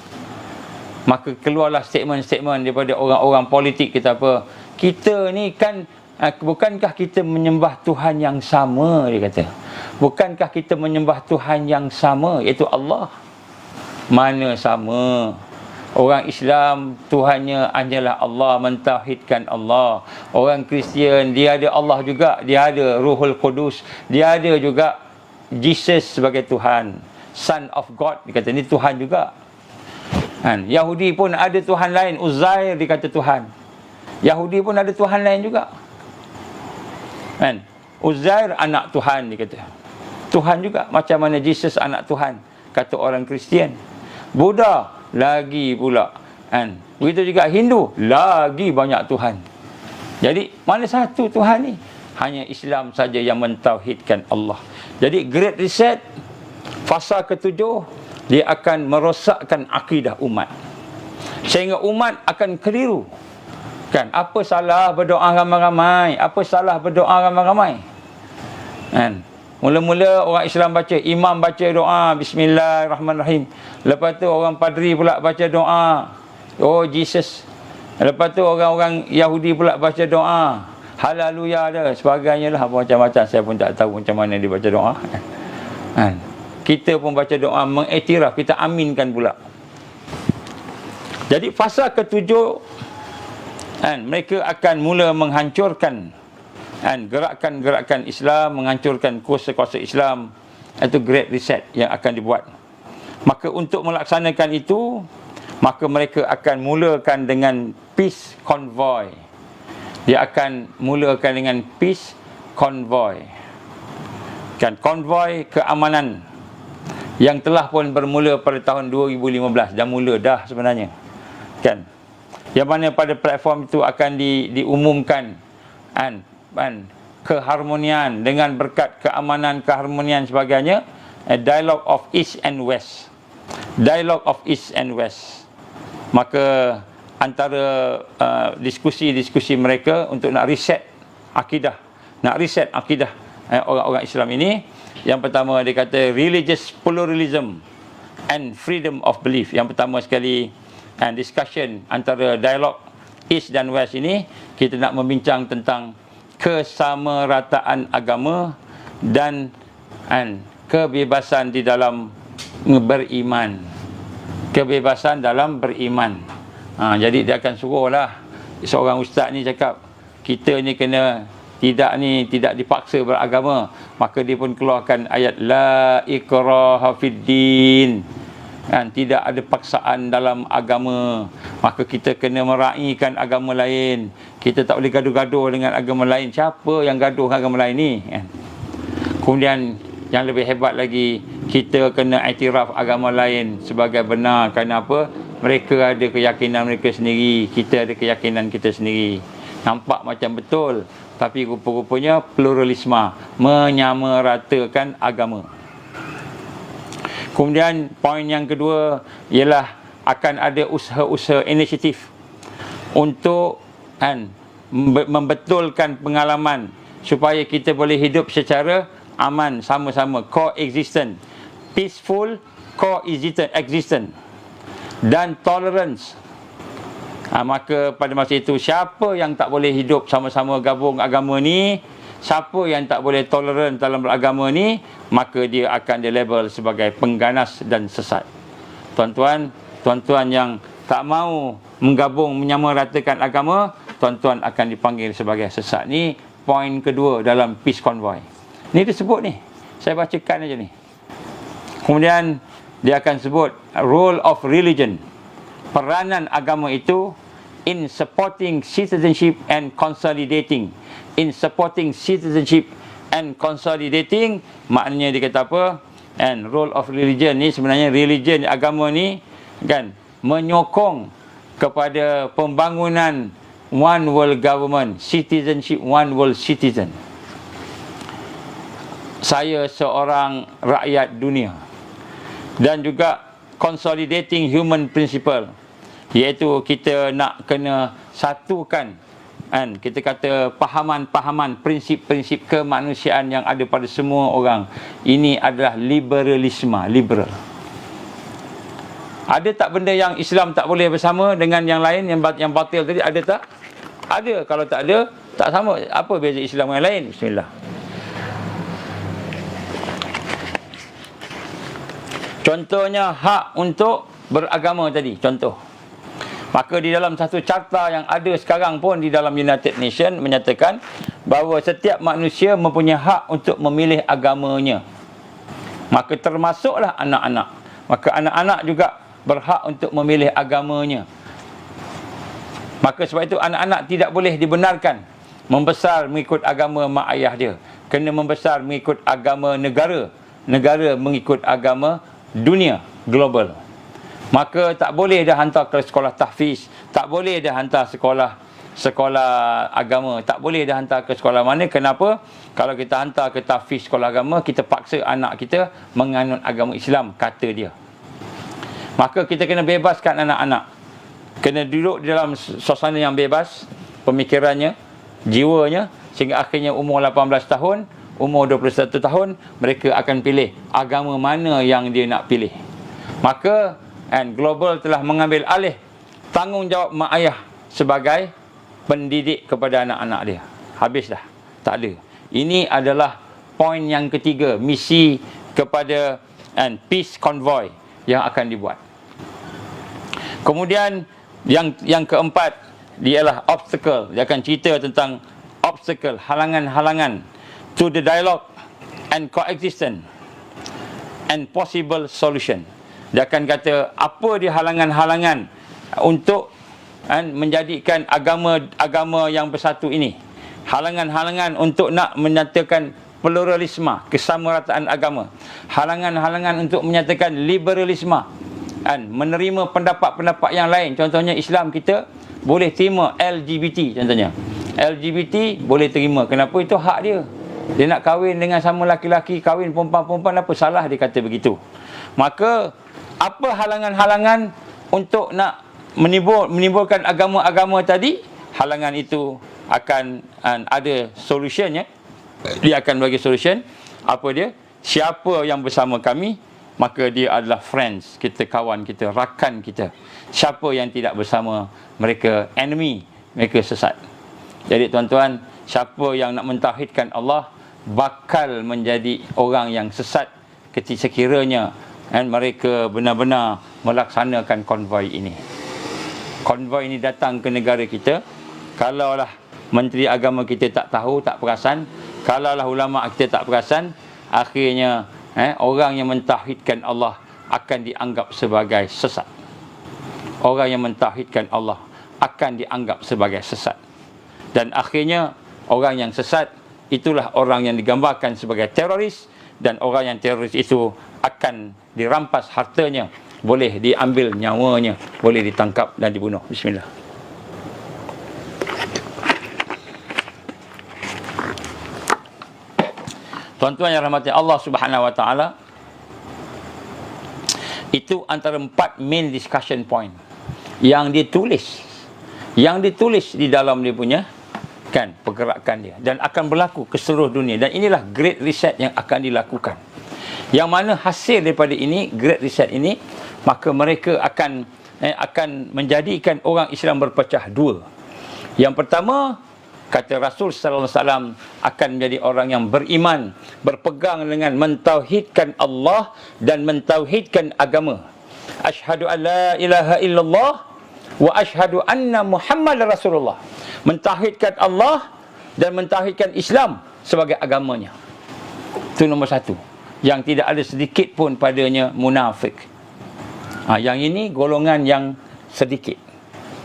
Maka keluarlah statement-statement daripada orang-orang politik kita apa, kita ni kan, bukankah kita menyembah Tuhan yang sama, dia kata. Bukankah kita menyembah Tuhan yang sama, iaitu Allah? Mana sama? Orang Islam Tuhannya hanyalah Allah, mentauhidkan Allah. Orang Kristian dia ada Allah juga, dia ada Ruhul Qudus, dia ada juga Jesus sebagai Tuhan, Son of God, dia kata ni Tuhan juga. Yahudi pun ada Tuhan lain, Uzair dikata Tuhan. Yahudi pun ada Tuhan lain juga. Uzair anak Tuhan, dia kata. Tuhan juga, macam mana Jesus anak Tuhan, kata orang Kristian. Buddha lagi pula kan. Begitu juga Hindu, lagi banyak Tuhan. Jadi mana satu Tuhan ni? Hanya Islam saja yang mentauhidkan Allah. Jadi Great Reset, fasa ketujuh, dia akan merosakkan akidah umat, sehingga umat akan keliru. Kan, apa salah berdoa ramai-ramai? Apa salah berdoa ramai-ramai? Kan, mula-mula orang Islam baca, imam baca doa Bismillahirrahmanirrahim. Lepas tu orang padri pula baca doa, oh Jesus. Lepas tu orang-orang Yahudi pula baca doa Haleluya dah, sebagainya lah, macam-macam. Saya pun tak tahu macam mana dia baca doa. Kan, kita pun baca doa mengiktiraf, kita aminkan pula. Jadi fasa ketujuh, kan, mereka akan mula menghancurkan gerakan-gerakan Islam, menghancurkan kuasa-kuasa Islam. Itu Great Reset yang akan dibuat. Maka untuk melaksanakan itu, maka mereka akan mulakan dengan Peace Convoy. Dia akan mulakan dengan Peace Convoy. Kan, konvoi keamanan yang telah pun bermula pada tahun 2015. Dah mula dah sebenarnya. Kan, yang mana pada platform itu akan diumumkan keharmonian dengan berkat keamanan, keharmonian sebagainya, Dialogue of East and West. Dialogue of East and West. Maka antara diskusi-diskusi mereka untuk nak reset akidah, orang-orang Islam ini, yang pertama dia kata religious pluralism and freedom of belief. Yang pertama sekali, discussion antara dialog East dan West ini, kita nak membincang tentang kesamarataan agama dan kebebasan di dalam beriman. Kebebasan dalam beriman. Jadi dia akan suruhlah seorang ustaz ni cakap, kita ni kena tidak dipaksa beragama. Maka dia pun keluarkan ayat la ikraha fiddin. Tidak ada paksaan dalam agama. Maka kita kena meraihkan agama lain. Kita tak boleh gaduh-gaduh dengan agama lain. Siapa yang gaduh dengan agama lain ni? Kemudian yang lebih hebat lagi, kita kena iktiraf agama lain sebagai benar. Kerana apa? Mereka ada keyakinan mereka sendiri, kita ada keyakinan kita sendiri. Nampak macam betul, tapi rupa-rupanya pluralisme, menyamaratakan agama. Kemudian poin yang kedua ialah akan ada usaha-usaha inisiatif untuk membetulkan pengalaman supaya kita boleh hidup secara aman sama-sama, coexistent, peaceful coexistent dan tolerance. Maka pada masa itu, siapa yang tak boleh hidup sama-sama gabung agama ni, siapa yang tak boleh toleran dalam beragama ni, maka dia akan dilabel sebagai pengganas dan sesat. Tuan-tuan yang tak mau menggabung, menyamaratakan agama, tuan-tuan akan dipanggil sebagai sesat. Ni poin kedua dalam Peace Convoy. Ni disebut ni, saya bacakan aja ni. Kemudian dia akan sebut role of religion, peranan agama itu in supporting citizenship and consolidating. In supporting citizenship and consolidating, maknanya dia kata apa? And role of religion ni, sebenarnya religion, agama ni kan menyokong kepada pembangunan one world government, citizenship, one world citizen. Saya seorang rakyat dunia. Dan juga consolidating human principle, iaitu kita nak kena satukan kita kata pahaman-pahaman, prinsip-prinsip kemanusiaan yang ada pada semua orang. Ini adalah liberalisme, liberal. Ada tak benda yang Islam tak boleh bersama dengan yang lain, yang batil tadi? Ada tak? Ada. Kalau tak ada, tak sama. Apa beza Islam dengan yang lain? Bismillah. Contohnya hak untuk beragama tadi, contoh. Maka di dalam satu carta yang ada sekarang pun di dalam United Nations menyatakan bahawa setiap manusia mempunyai hak untuk memilih agamanya. Maka termasuklah anak-anak. Maka anak-anak juga berhak untuk memilih agamanya. Maka sebab itu anak-anak tidak boleh dibenarkan membesar mengikut agama mak ayah dia. Kena membesar mengikut agama negara negara mengikut agama dunia global. Maka tak boleh dah hantar ke sekolah tahfiz, tak boleh dah hantar sekolah agama, tak boleh dah hantar ke sekolah mana. Kenapa? Kalau kita hantar ke tahfiz sekolah agama, kita paksa anak kita menganut agama Islam, kata dia. Maka kita kena bebaskan anak-anak, kena duduk di dalam suasana yang bebas pemikirannya, jiwanya, sehingga akhirnya umur 18 tahun, umur 21 tahun, mereka akan pilih agama mana yang dia nak pilih. Maka global telah mengambil alih tanggungjawab mak ayah sebagai pendidik kepada anak-anak dia. Habis dah, tak ada. Ini adalah poin yang ketiga, misi kepada peace convoy yang akan dibuat. Kemudian yang keempat, ialah obstacle. Dia akan cerita tentang obstacle, halangan-halangan to the dialogue and coexistence and possible solution. Dia akan kata apa dia halangan-halangan untuk menjadikan agama yang bersatu ini. Halangan-halangan untuk nak menyatakan pluralisme, kesamarataan agama. Halangan-halangan untuk menyatakan liberalisme, menerima pendapat-pendapat yang lain. Contohnya Islam kita boleh terima LGBT contohnya. LGBT boleh terima. Kenapa? Itu hak dia. Dia nak kahwin dengan sama laki-laki, kahwin perempuan-perempuan, apa salah dia kata begitu. Maka apa halangan-halangan untuk nak menimbulkan agama-agama tadi? Halangan itu akan ada solutionnya. Dia akan bagi solution. Apa dia? Siapa yang bersama kami, maka dia adalah friends kita, kawan kita, rakan kita. Siapa yang tidak bersama, mereka enemy, mereka sesat. Jadi tuan-tuan, siapa yang nak mentauhidkan Allah bakal menjadi orang yang sesat ketika sekiranya mereka benar-benar melaksanakan konvoi ini. Konvoi ini datang ke negara kita. Kalaulah menteri agama kita tak tahu, tak perasan, kalaulah ulama kita tak perasan, akhirnya orang yang mentauhidkan Allah akan dianggap sebagai sesat. Orang yang mentauhidkan Allah akan dianggap sebagai sesat. Dan akhirnya orang yang sesat itulah orang yang digambarkan sebagai teroris, dan orang yang teroris itu akan dirampas hartanya, boleh diambil nyawanya, boleh ditangkap dan dibunuh. Bismillah. Tuan-tuan yang rahmati Allah Subhanahu wa taala, itu antara 4 main discussion point yang ditulis di dalam dia punya pergerakan dia, dan akan berlaku ke seluruh dunia. Dan inilah great reset yang akan dilakukan, yang mana hasil daripada ini, great reset ini, maka mereka akan menjadikan orang Islam berpecah dua. Yang pertama, kata Rasul sallallahu alaihi wasallam, akan menjadi orang yang beriman, berpegang dengan mentauhidkan Allah dan mentauhidkan agama. Asyhadu an la ilaha illallah wa asyhadu anna Muhammadar Rasulullah. Mentauhidkan Allah dan mentauhidkan Islam sebagai agamanya. Itu nombor satu. Yang tidak ada sedikit pun padanya munafik. Yang ini golongan yang sedikit,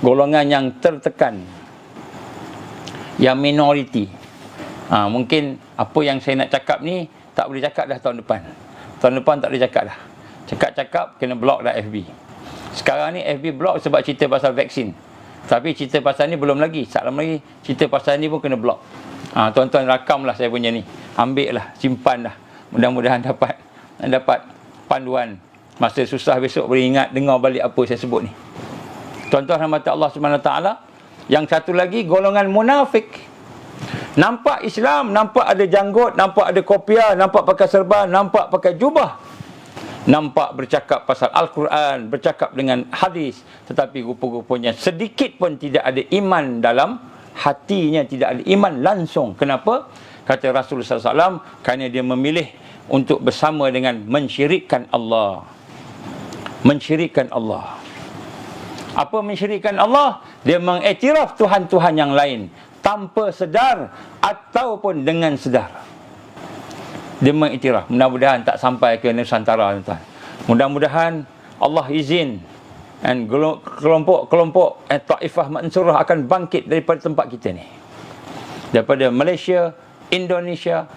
golongan yang tertekan, yang minoriti. Mungkin apa yang saya nak cakap ni tak boleh cakap dah tahun depan. Tahun depan tak boleh cakap dah. Cakap-cakap kena block dah FB. Sekarang ni FB block sebab cerita pasal vaksin. Tapi cerita pasal ni belum lagi. Tak lama lagi cerita pasal ni pun kena block. Tuan-tuan rakamlah saya punya ni. Ambil lah, simpan dah. Mudah-mudahan dapat panduan. Masa susah besok boleh ingat, dengar balik apa saya sebut ni. Tuan-tuan rahmat Allah Subhanahu Wa Taala. Yang satu lagi, golongan munafik. Nampak Islam, nampak ada janggut, nampak ada kopiah, nampak pakai serban, nampak pakai jubah, nampak bercakap pasal Al-Quran, bercakap dengan hadis, tetapi rupa-rupanya sedikit pun tidak ada iman dalam hatinya, tidak ada iman langsung. Kenapa? Kata Rasulullah SAW, kerana dia memilih untuk bersama dengan mensyirikkan Allah. Mensyirikkan Allah. Apa mensyirikkan Allah? Dia mengiktiraf Tuhan-Tuhan yang lain tanpa sedar ataupun dengan sedar. Dia mengiktiraf. Mudah-mudahan tak sampai ke Nusantara, tuan-tuan. Mudah-mudahan Allah izin dan kelompok Taifah Mansurah akan bangkit daripada tempat kita ni. Daripada Malaysia, Indonesia,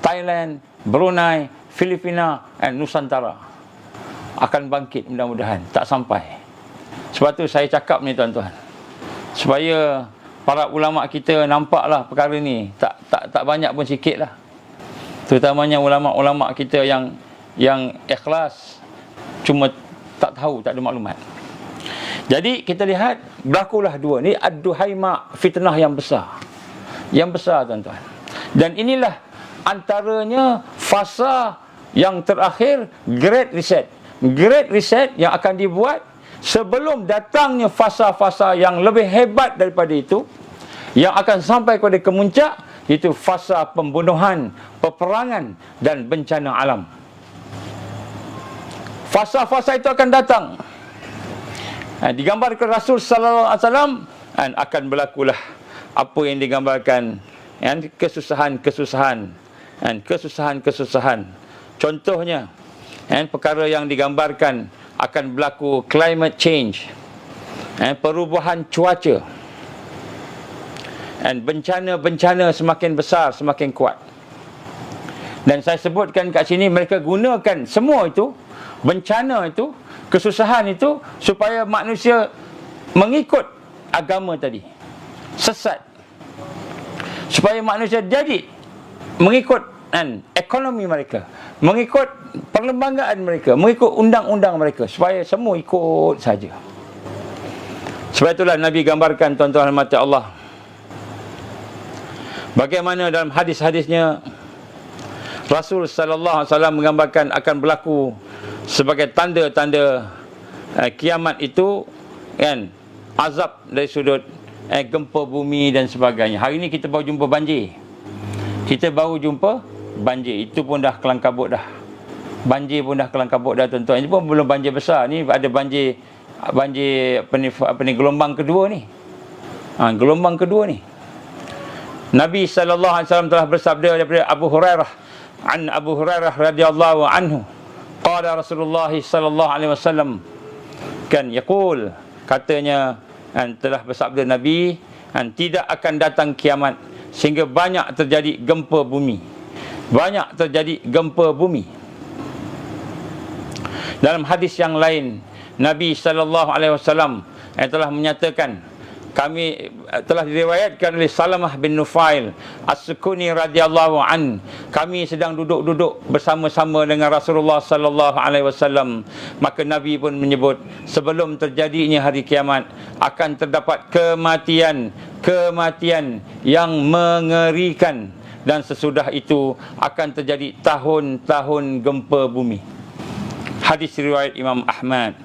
Thailand, Brunei, Filipina dan Nusantara akan bangkit mudah-mudahan. Tak sampai. Sebab tu saya cakap ni tuan-tuan, supaya para ulama kita nampaklah perkara ni tak banyak pun sikit lah. Terutamanya ulama-ulama kita yang ikhlas, cuma tak tahu, tak ada maklumat. Jadi kita lihat berlakulah dua ni ad-duhaima, fitnah yang besar. Yang besar tuan-tuan. Dan inilah antaranya fasa yang terakhir Great Reset. Great Reset yang akan dibuat sebelum datangnya fasa-fasa yang lebih hebat daripada itu, yang akan sampai kepada kemuncak, iaitu fasa pembunuhan, peperangan dan bencana alam. Fasa-fasa itu akan datang. Digambarkan Rasul sallallahu alaihi wasallam, dan akan berlakulah apa yang digambarkan, kesusahan-kesusahan dan kesusahan-kesusahan. Contohnya, perkara yang digambarkan akan berlaku climate change, perubahan cuaca, dan bencana-bencana semakin besar, semakin kuat. Dan saya sebutkan kat sini, mereka gunakan semua itu, bencana itu, kesusahan itu, supaya manusia mengikut agama tadi, sesat. Supaya manusia jadi mengikut ekonomi mereka, mengikut perlembagaan mereka, mengikut undang-undang mereka, supaya semua ikut saja. Sebab itulah Nabi gambarkan, tuan-tuan hormati Allah, bagaimana dalam hadis-hadisnya Rasul sallallahu alaihi wasallam menggambarkan akan berlaku sebagai tanda-tanda kiamat itu, azab dari sudut gempa bumi dan sebagainya. Hari ni kita baru jumpa banjir. Itu pun dah kelang kabut dah. Banjir pun dah kelang kabut dah tuan-tuan. Ini pun belum banjir besar. Ni ada banjir apa ni gelombang kedua ni. Gelombang kedua ni. Nabi sallallahu alaihi wasallam telah bersabda daripada Abu Hurairah radhiyallahu anhu, qala Rasulullah sallallahu alaihi wasallam, yaqul, katanya, telah bersabda Nabi, tidak akan datang kiamat sehingga banyak terjadi gempa bumi. Banyak terjadi gempa bumi. Dalam hadis yang lain, Nabi sallallahu alaihi wasallam telah menyatakan, kami telah diriwayatkan oleh Salamah bin Nufail As-Sukuni radhiyallahu an, kami sedang duduk bersama-sama dengan Rasulullah sallallahu alaihi wasallam, maka Nabi pun menyebut, sebelum terjadinya hari kiamat akan terdapat kematian yang mengerikan, dan sesudah itu akan terjadi tahun-tahun gempa bumi. Hadis riwayat Imam Ahmad.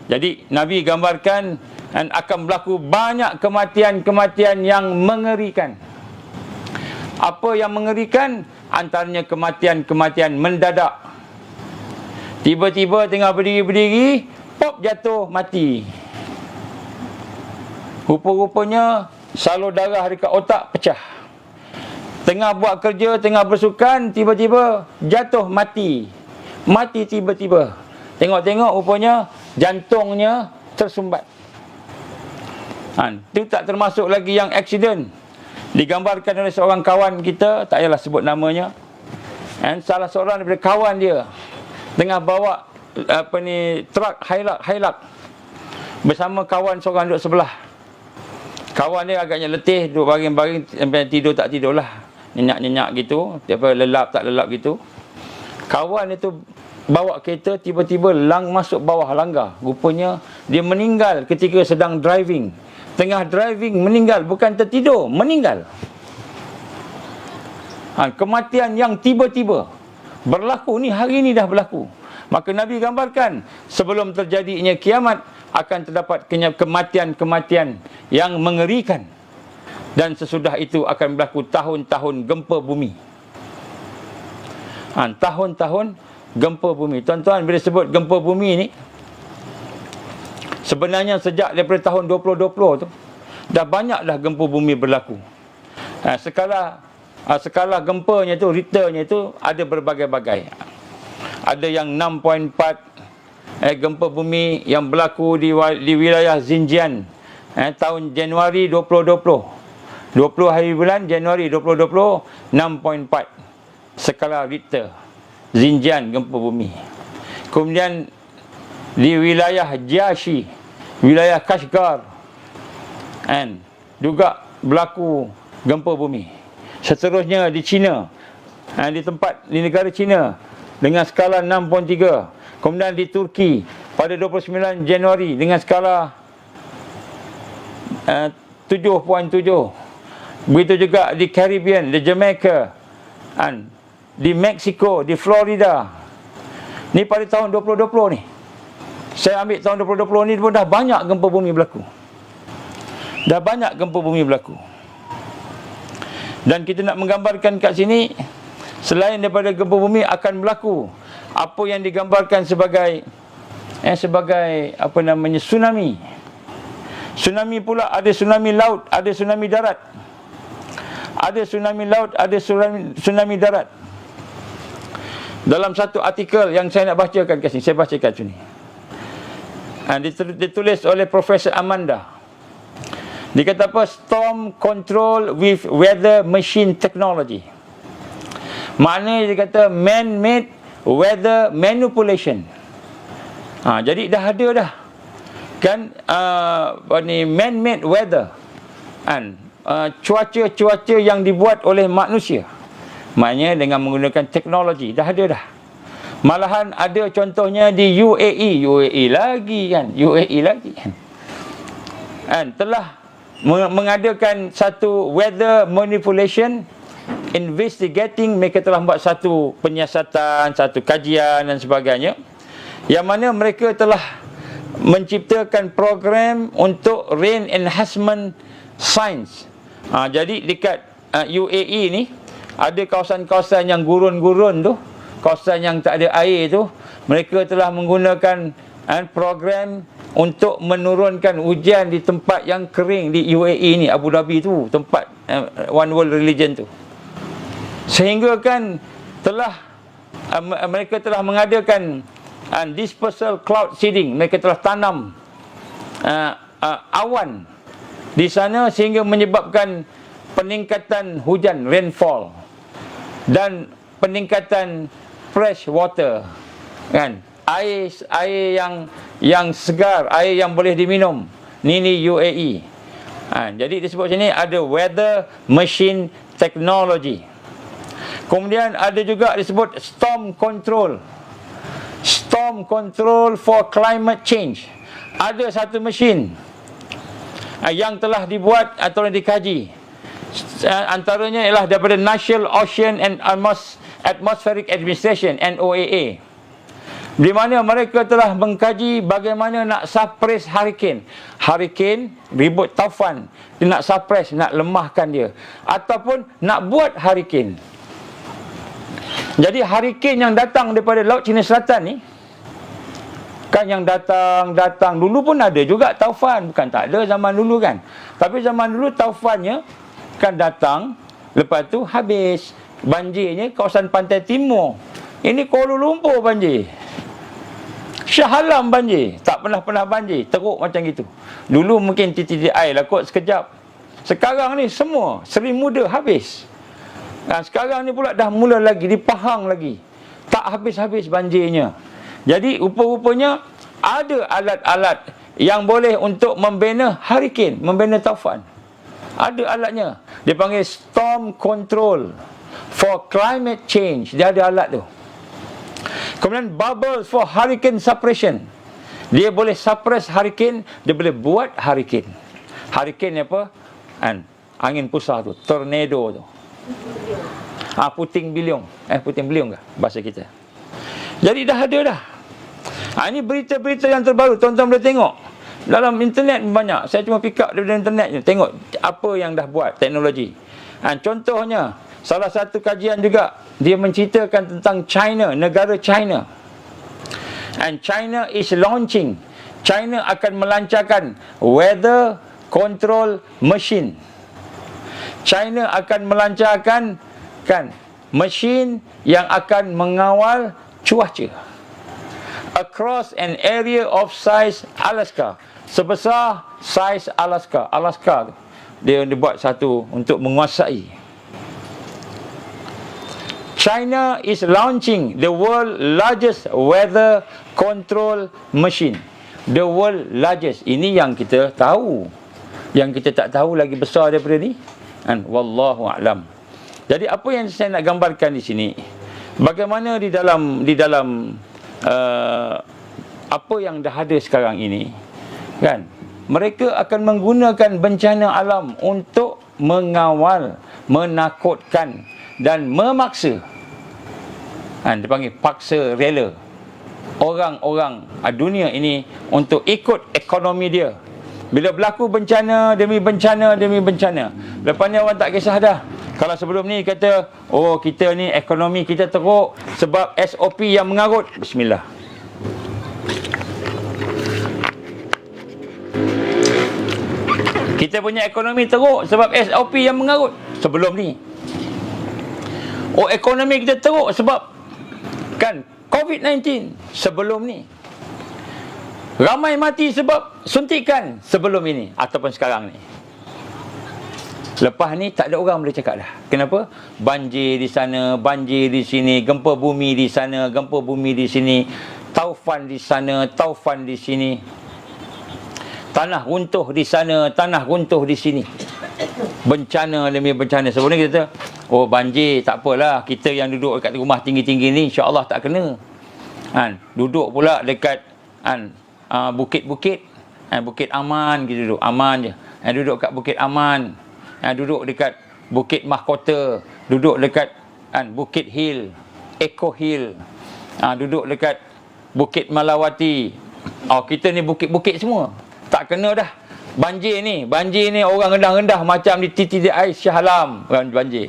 Jadi Nabi gambarkan akan berlaku banyak kematian-kematian yang mengerikan. Apa yang mengerikan? Antaranya kematian-kematian mendadak. Tiba-tiba tengah berdiri, pop, jatuh, mati. Rupa-rupanya salur darah dekat otak pecah. Tengah buat kerja, tengah bersukan, tiba-tiba jatuh, mati. Mati tiba-tiba. Tengok-tengok rupanya jantungnya tersumbat. Itu tak termasuk lagi yang aksiden. Digambarkan oleh seorang kawan kita, tak payahlah sebut namanya. Salah seorang daripada kawan dia tengah bawa truk Hilux bersama kawan seorang duduk sebelah. Kawan dia agaknya letih, duduk baring-baring, tidur tak tidurlah, nyenyak-nyenyak gitu, lelap tak lelap gitu. Kawan itu bawa kereta, tiba-tiba masuk bawah langgar. Rupanya dia meninggal ketika sedang driving. Tengah driving meninggal, bukan tertidur, meninggal. Kematian yang tiba-tiba berlaku ni, hari ni dah berlaku. Maka Nabi gambarkan, sebelum terjadinya kiamat akan terdapat kematian-kematian yang mengerikan, dan sesudah itu akan berlaku tahun-tahun gempa bumi. Tahun-tahun gempa bumi. Tuan-tuan, bila sebut gempa bumi ni, sebenarnya sejak daripada tahun 2020 tu, dah banyak dah gempa bumi berlaku. Skala gempanya tu, Richternya tu ada berbagai-bagai. Ada yang 6.4 gempa bumi yang berlaku di wilayah Xinjiang tahun Januari 2020. 20 hari bulan Januari 2020, 6.4 skala Richter. Xinjiang gempa bumi. Kemudian di wilayah Jiaxi, wilayah Kashgar, and juga berlaku gempa bumi. Seterusnya di China, di negara China dengan skala 6.3. Kemudian di Turki pada 29 Januari dengan skala 7.7. Begitu juga di Caribbean, di Jamaica, di Mexico, di Florida. Ni pada tahun 2020 ni. Saya ambil tahun 2020 ni pun dah banyak gempa bumi berlaku. Dah banyak gempa bumi berlaku. Dan kita nak menggambarkan kat sini, selain daripada gempa bumi akan berlaku apa yang digambarkan sebagai tsunami. Tsunami pula ada tsunami laut, ada tsunami darat. Ada tsunami laut, ada tsunami darat. Dalam satu artikel yang saya nak bacakan kat sini, saya bacakan sini. Ditulis oleh Profesor Amanda. Dia kata apa? Storm control with weather machine technology. Maknanya dia kata man-made weather manipulation. Jadi dah ada dah. Kan man-made weather. Cuaca-cuaca yang dibuat oleh manusia. Maknanya dengan menggunakan teknologi. Dah ada dah. Malahan ada contohnya di UAE. UAE lagi kan. Telah mengadakan satu weather manipulation investigating. Mereka telah buat satu penyiasatan, satu kajian dan sebagainya, yang mana mereka telah menciptakan program untuk rain enhancement science. Jadi dekat UAE ni ada kawasan-kawasan yang gurun-gurun tu, kawasan yang tak ada air tu, mereka telah menggunakan program untuk menurunkan hujan di tempat yang kering di UAE ni, Abu Dhabi tu, tempat One World Religion tu. Sehingga kan mereka telah mengadakan dispersal cloud seeding. Mereka telah tanam awan di sana sehingga menyebabkan peningkatan hujan, rainfall, dan peningkatan fresh water, kan, air yang segar, air yang boleh diminum. Ni UAE. Jadi disebut sini ada weather machine technology. Kemudian ada juga disebut storm control for climate change. Ada satu mesin yang telah dibuat atau dikaji. Antaranya ialah daripada National Ocean and Atmospheric Administration, NOAA, di mana mereka telah mengkaji bagaimana nak suppress hurricane, ribut taufan. Dia nak suppress, nak lemahkan dia, ataupun nak buat hurricane. Jadi hurricane yang datang daripada Laut Cina Selatan ni, kan yang datang dulu pun ada juga taufan, bukan tak ada zaman dulu kan. Tapi zaman dulu taufannya kan datang, lepas tu habis. Banjirnya kawasan pantai timur. Ini Kuala Lumpur banjir, Shah Alam banjir, tak pernah banjir, teruk macam gitu. Dulu mungkin titik air lah kot sekejap. Sekarang ni semua Seri Muda habis. Sekarang ni pula dah mula lagi, di Pahang lagi, tak habis-habis banjirnya. Jadi rupa-rupanya ada alat-alat yang boleh untuk membina hurricane, membina taufan. Ada alatnya. Dia panggil storm control for climate change. Dia ada alat tu. Kemudian bubbles for hurricane suppression. Dia boleh suppress hurricane, dia boleh buat hurricane. Hurricane ni apa? Angin pusar tu, tornado tu. Puting beliung. Puting beliung ke bahasa kita? Jadi dah ada dah. Ini berita-berita yang terbaru. Tuan-tuan boleh tengok dalam internet banyak. Saya cuma pick up daripada internet je, tengok apa yang dah buat teknologi. Contohnya, salah satu kajian juga, dia menceritakan tentang China, negara China. And China is launching. China akan melancarkan weather control machine. China akan melancarkan mesin yang akan mengawal cuaca across an area of size Alaska, sebesar saiz Alaska. Alaska tu dia buat satu untuk menguasai. China is launching the world largest weather control machine. The world largest. Ini yang kita tahu. Yang kita tak tahu lagi besar daripada ni. And wallahu a'lam. Jadi apa yang saya nak gambarkan di sini, bagaimana di dalam apa yang dah ada sekarang ini, kan? Mereka akan menggunakan bencana alam untuk mengawal, menakutkan dan memaksa, dipanggil paksa rela orang-orang dunia ini untuk ikut ekonomi dia. Bila berlaku bencana demi bencana demi bencana, lepas ni orang tak kisah dah. Kalau sebelum ni kata, oh kita ni ekonomi kita teruk sebab SOP yang mengarut. Bismillah. Kita punya ekonomi teruk sebab SOP yang mengarut. Sebelum ni, oh ekonomi kita teruk sebab kan COVID-19. Sebelum ni, ramai mati sebab suntikan. Sebelum ini ataupun sekarang ni. Lepas ni tak ada orang boleh cakap dah. Kenapa? Banjir di sana, banjir di sini, gempa bumi di sana, gempa bumi di sini, taufan di sana, taufan di sini, tanah runtuh di sana, tanah runtuh di sini. Bencana demi bencana. Sebelum ni kita kata, oh banjir tak apalah, kita yang duduk dekat rumah tinggi-tinggi ni insya-Allah tak kena. Duduk pula dekat bukit-bukit, bukit aman, kita duduk aman je. Duduk kat bukit aman, duduk dekat bukit mahkota, duduk dekat bukit hill, Eco Hill, duduk dekat bukit Malawati. Kita ni bukit-bukit semua tak kena dah. Banjir ni orang rendah-rendah macam di TTDI Shah Alam banjir.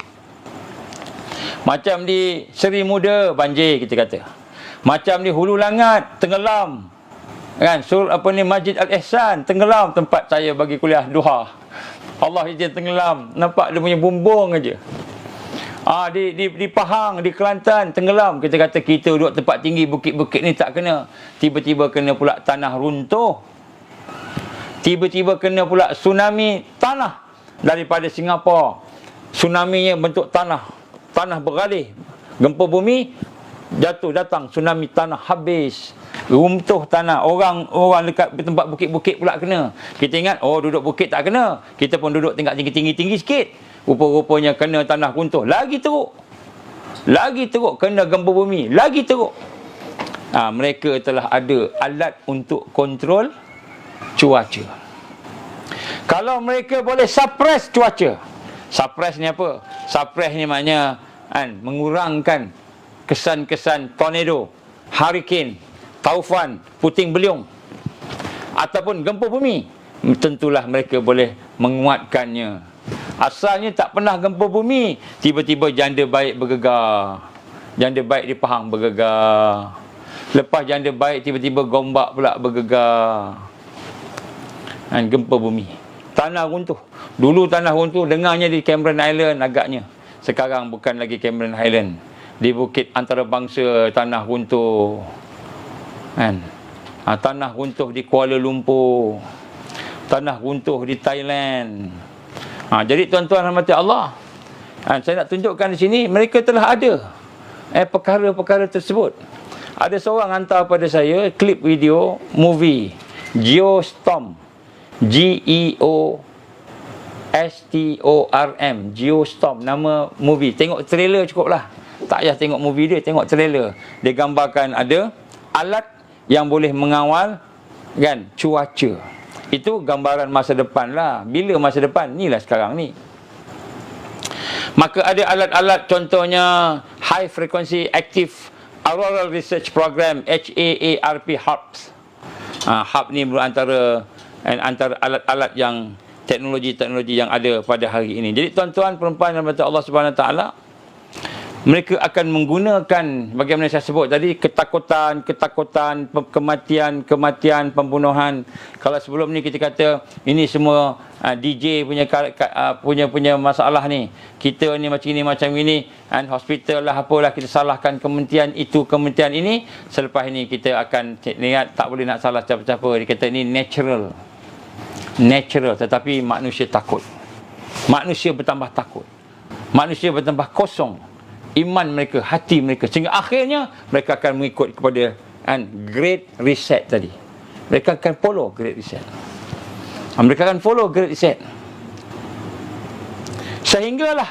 Macam di Seri Muda banjir kita kata. Macam di Hulu Langat tenggelam. Kan Masjid Al-Ihsan tenggelam, tempat saya bagi kuliah duha. Allah izin tenggelam. Nampak dia punya bumbung aja. Di Pahang, di Kelantan tenggelam. Kita kata kita duduk tempat tinggi, bukit-bukit ni tak kena. Tiba-tiba kena pula tanah runtuh. Tiba-tiba kena pula tsunami tanah daripada Singapura. Tsunami-nya bentuk tanah beralih. Gempa bumi jatuh, datang tsunami tanah, habis. Runtuh tanah. Orang dekat tempat bukit-bukit pula kena. Kita ingat, duduk bukit tak kena. Kita pun duduk tingkat tinggi sikit. Rupa-rupanya kena tanah runtuh. Lagi teruk. Kena gempa bumi. Lagi teruk. Mereka telah ada alat untuk kontrol cuaca. Kalau mereka boleh suppress cuaca. Suppress ni apa? Suppress ni maknanya mengurangkan kesan-kesan tornado, hurricane, taufan, puting beliung ataupun gempa bumi. Tentulah mereka boleh menguatkannya. Asalnya tak pernah gempa bumi, tiba-tiba janda baik bergegar. Janda baik di Pahang bergegar. Lepas janda baik tiba-tiba Gombak pula bergegar. Gempa bumi, tanah runtuh. Dulu tanah runtuh dengarnya di Cameron Island agaknya. Sekarang bukan lagi Cameron Island. Di bukit antarabangsa tanah runtuh. Tanah runtuh di Kuala Lumpur. Tanah runtuh di Thailand. Jadi tuan-tuan rahmati Allah, saya nak tunjukkan di sini mereka telah ada perkara-perkara tersebut. Ada seorang hantar pada saya klip video movie Geostorm. Geostorm, Geostorm nama movie. Tengok trailer cukup lah. Tak payah tengok movie dia, tengok trailer. Dia gambarkan ada alat yang boleh mengawal cuaca. Itu gambaran masa depan lah. Bila masa depan? Inilah sekarang ni. Maka ada alat-alat, contohnya High Frequency Active Auroral Research Program, HAARP, HARPS. HARP ni antara alat-alat yang teknologi-teknologi yang ada pada hari ini. Jadi tuan-tuan perempuan yang berkata Allah Subhanahu Wa Taala, mereka akan menggunakan bagaimana saya sebut tadi, ketakutan, kematian, pembunuhan. Kalau sebelum ni kita kata ini semua DJ punya masalah ni. Kita ni macam ini, hospital lah apalah, kita salahkan kementerian itu, kementerian ini. Selepas ini kita akan lihat tak boleh nak salah siapa-siapa. Dia kata ini natural, tetapi manusia takut. Manusia bertambah takut. Manusia bertambah kosong. iman mereka, hati mereka, sehingga akhirnya mereka akan mengikut kepada Great Reset tadi. Mereka akan follow Great Reset. Mereka akan follow Great Reset. Sehinggalah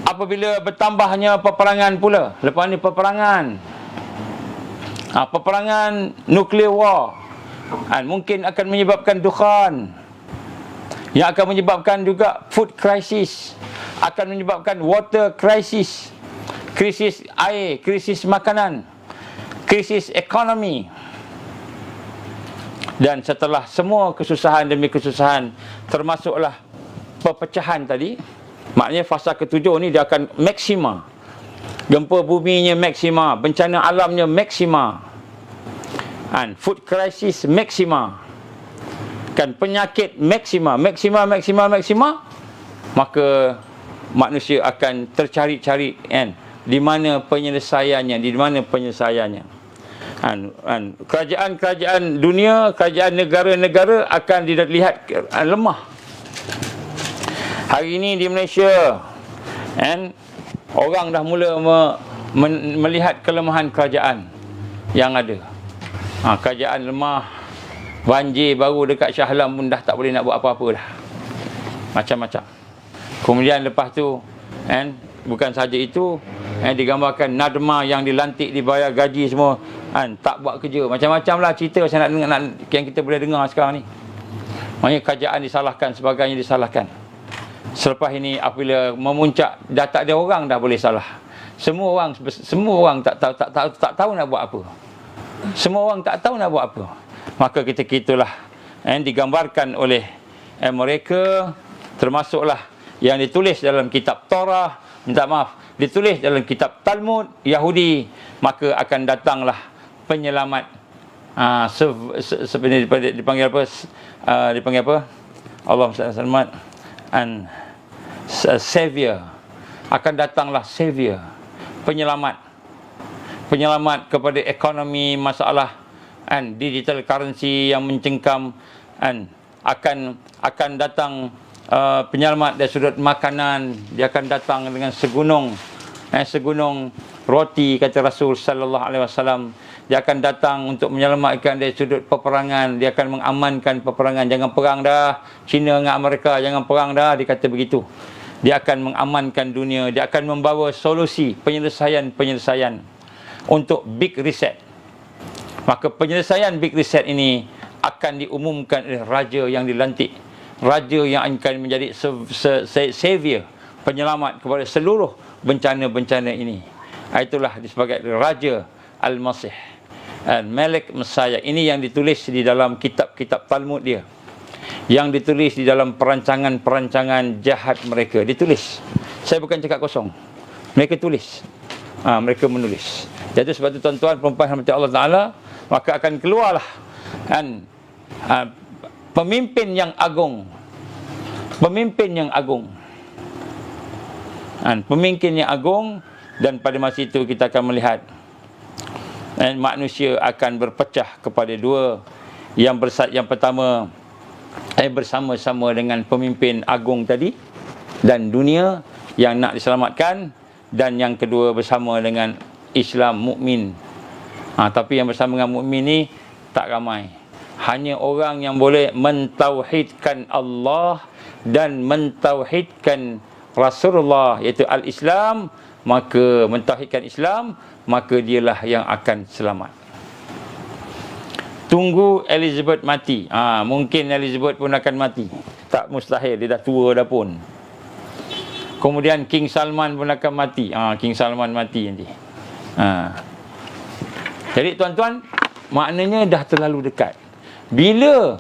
apabila bertambahnya peperangan pula. Lepas ni peperangan, peperangan nuclear war, mungkin akan menyebabkan dukhan, yang akan menyebabkan juga food crisis, akan menyebabkan water crisis, krisis air, krisis makanan, krisis ekonomi. Dan setelah semua kesusahan demi kesusahan, termasuklah perpecahan tadi, maknanya fasa ketujuh ni dia akan maksima. Gempa buminya maksima, bencana alamnya maksima, food crisis maksima, penyakit maksima, maka manusia akan tercari-cari di mana penyelesaiannya, kerajaan-kerajaan dunia, kerajaan negara-negara akan dilihat lemah. Hari ini di Malaysia, orang dah mula melihat kelemahan kerajaan yang ada. Kerajaan lemah, banjir baru dekat Shah Alam pun dah tak boleh nak buat apa-apa dah. Macam-macam. Kemudian lepas tu, bukan saja itu, digambarkan Nadma yang dilantik, dibayar gaji semua, tak buat kerja. Macam-macam lah cerita saya nak dengar, yang kita boleh dengar sekarang ni. Maknanya kerajaan disalahkan, sebagainya disalahkan. Selepas ini apabila memuncak, dah tak ada orang dah boleh salah. Semua orang tak tahu nak buat apa. Semua orang tak tahu nak buat apa. Maka ketika itulah digambarkan oleh mereka, termasuklah yang ditulis dalam kitab Torah, ditulis dalam kitab Talmud Yahudi, maka akan datanglah penyelamat. Dipanggil apa? Allah selamat, savior. Akan datanglah savior, penyelamat kepada ekonomi, masalah digital currency yang mencengkam, akan datang penyelamat dari sudut makanan. Dia akan datang dengan segunung roti, kata Rasul sallallahu alaihi wasallam. Dia akan datang untuk menyelamatkan dari sudut peperangan. Dia akan mengamankan peperangan. Jangan perang dah, China dengan Amerika, jangan perang dah, dia kata begitu. Dia akan mengamankan dunia. Dia akan membawa solusi, penyelesaian untuk Big Reset. Maka penyelesaian Big Reset ini akan diumumkan oleh raja yang dilantik, raja yang akan menjadi savior, penyelamat kepada seluruh bencana-bencana ini. Itulah sebagai Raja Al-Masih, Malik Messiah. Ini yang ditulis di dalam kitab-kitab Talmud dia, yang ditulis di dalam perancangan-perancangan jahat mereka. Ditulis. Saya bukan cakap kosong. Mereka tulis. Mereka menulis. Jadi sebab itu tuan-tuan perempuan rahmat Allah Ta'ala, maka akan keluarlah pemimpin yang agung. Dan pada masa itu kita akan melihat manusia akan berpecah kepada dua. Yang pertama bersama-sama dengan pemimpin agung tadi dan dunia yang nak diselamatkan, dan yang kedua bersama dengan Islam, mukmin. Tapi yang bersama dengan mukmin ni tak ramai. Hanya orang yang boleh mentauhidkan Allah dan mentauhidkan Rasulullah, iaitu al-Islam, maka mentauhidkan Islam, maka dialah yang akan selamat. Tunggu Elizabeth mati. Mungkin Elizabeth pun akan mati. Tak mustahil, dia dah tua dah pun. Kemudian King Salman pun akan mati. King Salman mati nanti. Jadi tuan-tuan, maknanya dah terlalu dekat. Bila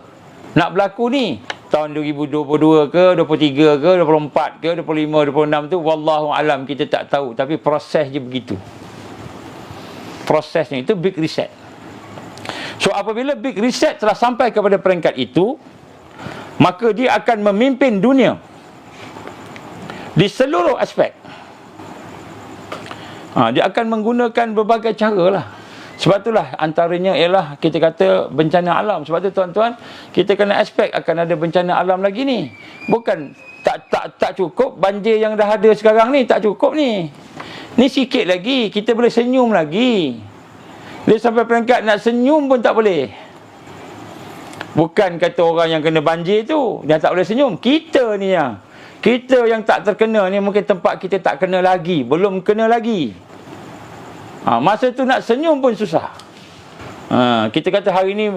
nak berlaku ni? Tahun 2022 ke, 23 ke, 24 ke, 25, 26 tu, wallahu alam, kita tak tahu. Tapi proses je begitu. Prosesnya itu Big Reset. So apabila Big Reset telah sampai kepada peringkat itu, maka dia akan memimpin dunia di seluruh aspek. Dia akan menggunakan berbagai cara lah. Sebab itulah antaranya ialah kita kata bencana alam. Sebab tu tuan-tuan, kita kena aspek akan ada bencana alam lagi ni. Bukan tak cukup banjir yang dah ada sekarang ni, tak cukup ni. Ni sikit lagi, kita boleh senyum lagi. Dia sampai peringkat nak senyum pun tak boleh. Bukan kata orang yang kena banjir tu, dia tak boleh senyum. Kita ni yang, kita yang tak terkena ni, mungkin tempat kita tak kena lagi, belum kena lagi. Masa tu nak senyum pun susah. Kita kata hari ni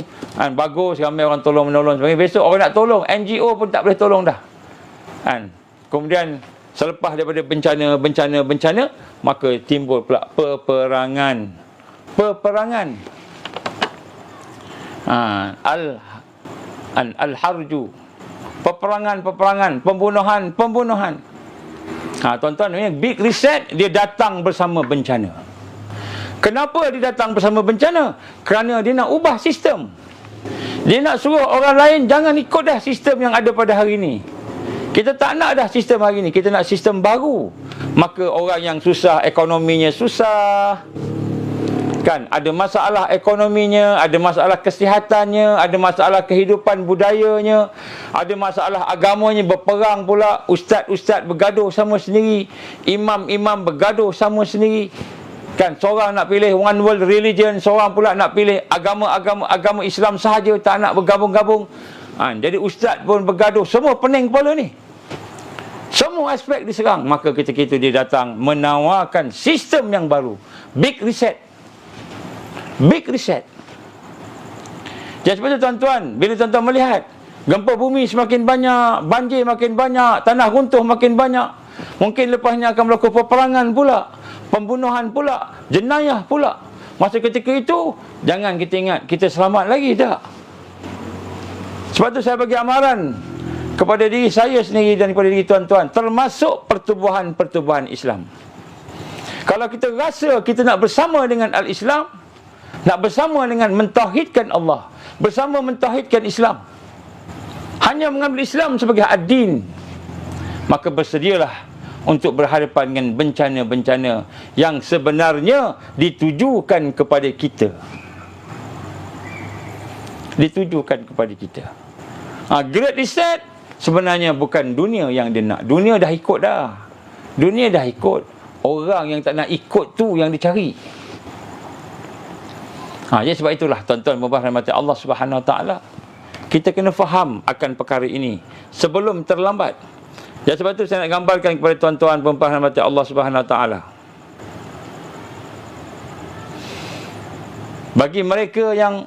bagus, ramai orang tolong-menolong sebagainya. Besok orang nak tolong, NGO pun tak boleh tolong dah. Kemudian selepas daripada bencana, maka timbul pula peperangan. Al-harju, peperangan, pembunuhan. Tuan-tuan, big reset dia datang bersama bencana. Kenapa dia datang bersama bencana? Kerana dia nak ubah sistem. Dia nak suruh orang lain jangan ikut dah sistem yang ada pada hari ini. Kita tak nak dah sistem hari ini, kita nak sistem baru. Maka orang yang susah, ekonominya susah, kan, ada masalah ekonominya, ada masalah kesihatannya, ada masalah kehidupan budayanya, ada masalah agamanya, berperang pula. Ustaz-ustaz bergaduh sama sendiri, imam-imam bergaduh sama sendiri, kan, seorang nak pilih one world religion, seorang pula nak pilih agama Islam sahaja, tak nak bergabung-gabung. Jadi ustaz pun bergaduh, semua pening kepala ni. Semua aspek diserang. Maka ketika itu dia datang menawarkan sistem yang baru, big reset. Jadi sebab itu tuan-tuan, bila tuan-tuan melihat gempa bumi semakin banyak, banjir makin banyak, tanah runtuh makin banyak, mungkin lepasnya akan berlaku peperangan pula, pembunuhan pula, jenayah pula. Masa ketika itu, jangan kita ingat kita selamat lagi, tak. Sebab itu saya bagi amaran kepada diri saya sendiri dan kepada diri tuan-tuan, termasuk pertubuhan Islam. Kalau kita rasa kita nak bersama dengan Al-Islam, nak bersama dengan mentauhidkan Allah, bersama mentauhidkan Islam, hanya mengambil Islam sebagai ad-din, maka bersedialah untuk berhadapan dengan bencana-bencana yang sebenarnya ditujukan kepada kita. Great Reset sebenarnya bukan dunia yang dia nak. Dunia dah ikut dah. Orang yang tak nak ikut tu yang dicari. Jadi sebab itulah tuan-tuan mubarak rahmati Allah Subhanahu Wa Taala, kita kena faham akan perkara ini sebelum terlambat. Jadi sebab itu saya nak gambarkan kepada tuan-tuan mubarak rahmati Allah Subhanahu Wa Taala. Bagi mereka yang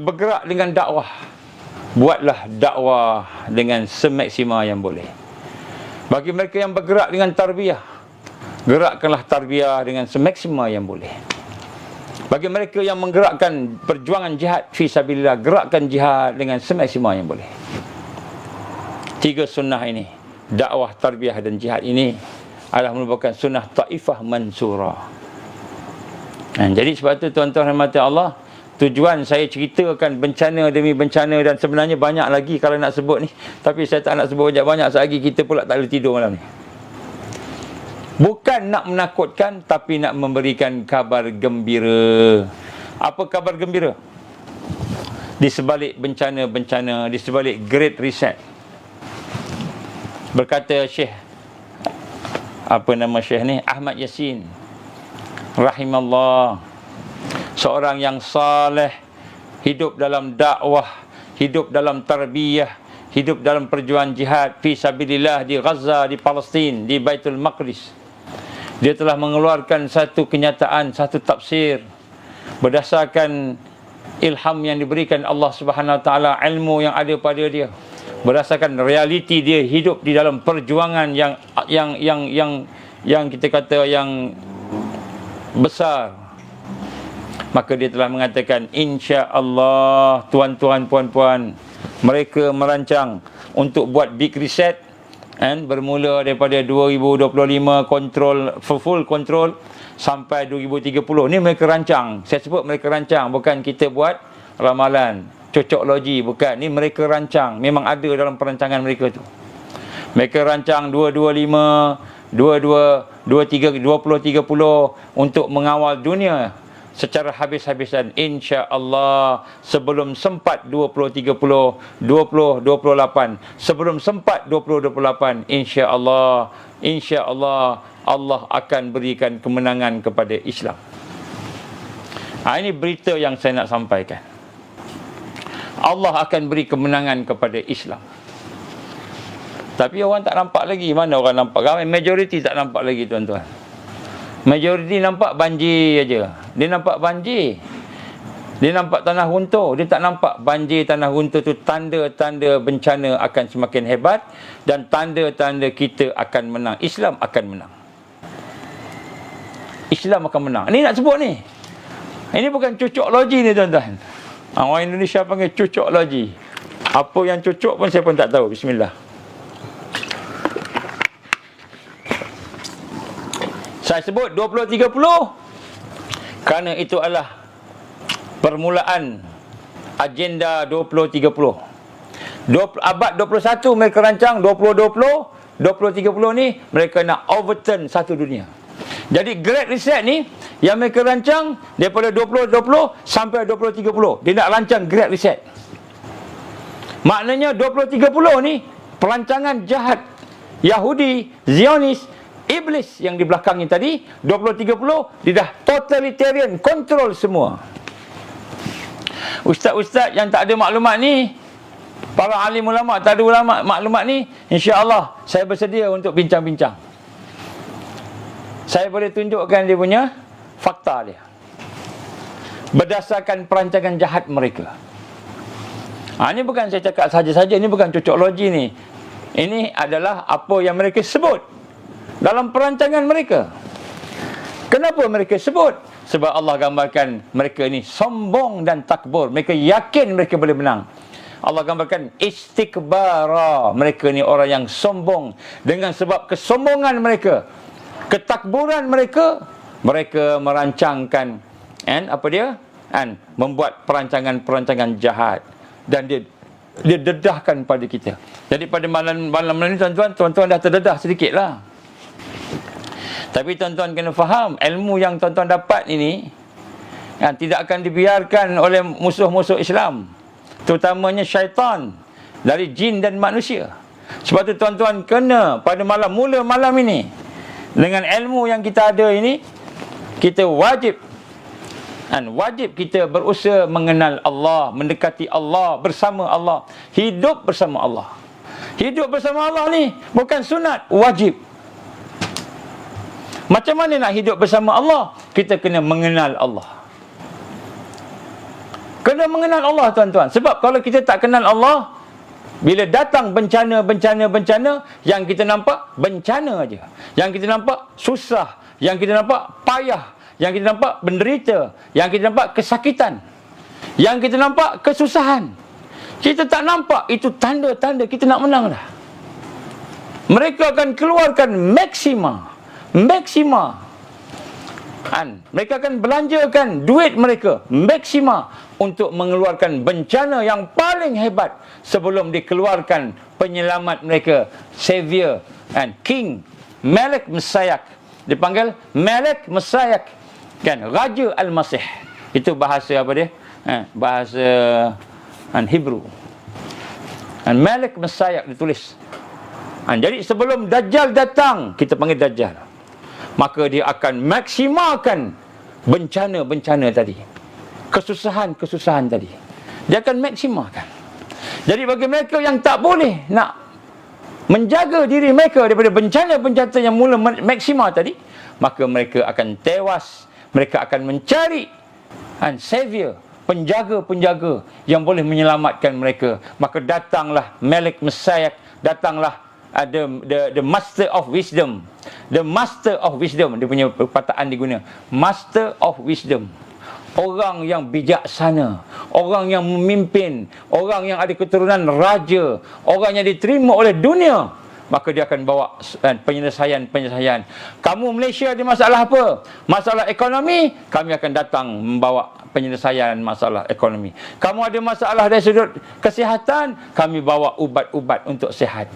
bergerak dengan dakwah, buatlah dakwah dengan semaksimal yang boleh. Bagi mereka yang bergerak dengan tarbiyah, gerakkanlah tarbiyah dengan semaksimal yang boleh. Bagi mereka yang menggerakkan perjuangan jihad fi sabilillah, gerakkan jihad dengan semaksimal yang boleh. 3 sunnah ini, dakwah, tarbiyah dan jihad ini adalah merupakan sunnah taifah mansurah. Jadi sebab itu tuan-tuan rahmati Allah, tujuan saya ceritakan bencana demi bencana, dan sebenarnya banyak lagi kalau nak sebut ni, tapi saya tak nak sebut banyak-banyak, selagi kita pula tak boleh tidur malam ni. Bukan nak menakutkan, tapi nak memberikan kabar gembira. Apa kabar gembira? Di sebalik bencana-bencana, di sebalik Great Reset, berkata Syekh, apa nama Syekh ni? Ahmad Yasin rahimallah, seorang yang saleh, hidup dalam dakwah, hidup dalam tarbiyah, hidup dalam perjuangan jihad fi sabilillah di Gaza, di Palestin, di Baitul Maqdis. Dia telah mengeluarkan satu kenyataan, satu tafsir berdasarkan ilham yang diberikan Allah Subhanahu Wa Taala, ilmu yang ada pada dia, berdasarkan realiti dia hidup di dalam perjuangan yang kita kata yang besar. Maka dia telah mengatakan, insya-Allah tuan-tuan puan-puan, mereka merancang untuk buat big reset, bermula daripada 2025 full control sampai 2030. Ni mereka rancang. Saya sebut mereka rancang, bukan kita buat ramalan, cocok logi, bukan. Ni mereka rancang, memang ada dalam perancangan mereka tu. Mereka rancang 2025, 2030 untuk mengawal dunia secara habis-habisan, insya-Allah, sebelum sempat 2030, 2028, sebelum sempat 2028, insya-Allah Allah akan berikan kemenangan kepada Islam. Ini berita yang saya nak sampaikan. Allah akan beri kemenangan kepada Islam. Tapi orang tak nampak lagi. Mana orang nampak? Ramai majoriti tak nampak lagi, tuan-tuan. Majoriti nampak banjir aja. Dia nampak banjir. Dia nampak tanah runtuh. Dia tak nampak banjir tanah runtuh tu tanda-tanda bencana akan semakin hebat dan tanda-tanda kita akan menang. Islam akan menang. Islam akan menang. Ini nak sebut ni. Ini bukan cucuk logi ni, tuan-tuan. Orang Indonesia panggil cucuk logi. Apa yang cucuk pun saya pun tak tahu. Bismillah. Saya sebut 2030 kerana itu adalah permulaan agenda 2030. Abad 21 mereka rancang 2020, 2030 ni mereka nak overturn satu dunia. Jadi Great Reset ni yang mereka rancang daripada 2020 sampai 2030. Dia nak rancang Great Reset. Maknanya 2030 ni perancangan jahat Yahudi, Zionis, Iblis yang di belakangnya tadi. 2030 dia dah totalitarian, kontrol semua. Ustaz-ustaz yang tak ada maklumat ni, para alim ulama tak ada maklumat ni, insya-Allah saya bersedia untuk bincang-bincang. Saya boleh tunjukkan dia punya fakta dia berdasarkan perancangan jahat mereka. Ini bukan saya cakap saja-saja, ini bukan cucuk logi ni. Ini adalah apa yang mereka sebut dalam perancangan mereka. Kenapa mereka sebut? Sebab Allah gambarkan mereka ini sombong dan takbur. Mereka yakin mereka boleh menang. Allah gambarkan istikbara. Mereka ni orang yang sombong. Dengan sebab kesombongan mereka, ketakburan mereka, mereka merancangkan membuat perancangan-perancangan jahat. Dan dia dedahkan pada kita. Jadi pada malam ini tuan-tuan dah terdedah sedikit lah. Tapi tuan-tuan kena faham, ilmu yang tuan-tuan dapat ini tidak akan dibiarkan oleh musuh-musuh Islam, terutamanya syaitan dari jin dan manusia. Sebab tu tuan-tuan kena pada mula malam ini, dengan ilmu yang kita ada ini, kita wajib kita berusaha mengenal Allah, mendekati Allah, bersama Allah, hidup bersama Allah. Hidup bersama Allah ni bukan sunat, wajib. Macam mana nak hidup bersama Allah? Kita kena mengenal Allah. Kena mengenal Allah, tuan-tuan. Sebab kalau kita tak kenal Allah, bila datang bencana, yang kita nampak bencana aja. Yang kita nampak susah, yang kita nampak payah, yang kita nampak menderita, yang kita nampak kesakitan, yang kita nampak kesusahan. Kita tak nampak itu tanda-tanda kita nak menang dah. Mereka akan keluarkan maksima. Mereka akan belanjakan duit mereka maksima untuk mengeluarkan bencana yang paling hebat sebelum dikeluarkan penyelamat mereka, Savior and King Malik Messiah. Dipanggil Malik Messiah, kan, Raja Al-Masih. Itu bahasa apa dia? Bahasa Hebrew. Malik Messiah ditulis. Jadi sebelum Dajjal datang, kita panggil Dajjal, maka dia akan maksimalkan bencana-bencana tadi, kesusahan-kesusahan tadi. Dia akan maksimalkan. Jadi bagi mereka yang tak boleh nak menjaga diri mereka daripada bencana-bencana yang mula maksimal tadi, maka mereka akan tewas. Mereka akan mencari savior, penjaga-penjaga yang boleh menyelamatkan mereka. Maka datanglah Malik Messiah, datanglah the master of wisdom. The master of wisdom, dia punya perkataan diguna, master of wisdom. Orang yang bijaksana, orang yang memimpin, orang yang ada keturunan raja, orang yang diterima oleh dunia. Maka dia akan bawa penyelesaian. Kamu Malaysia ada masalah apa? Masalah ekonomi, kami akan datang membawa penyelesaian masalah ekonomi. Kamu ada masalah dari sudut kesihatan, kami bawa ubat-ubat untuk sihat.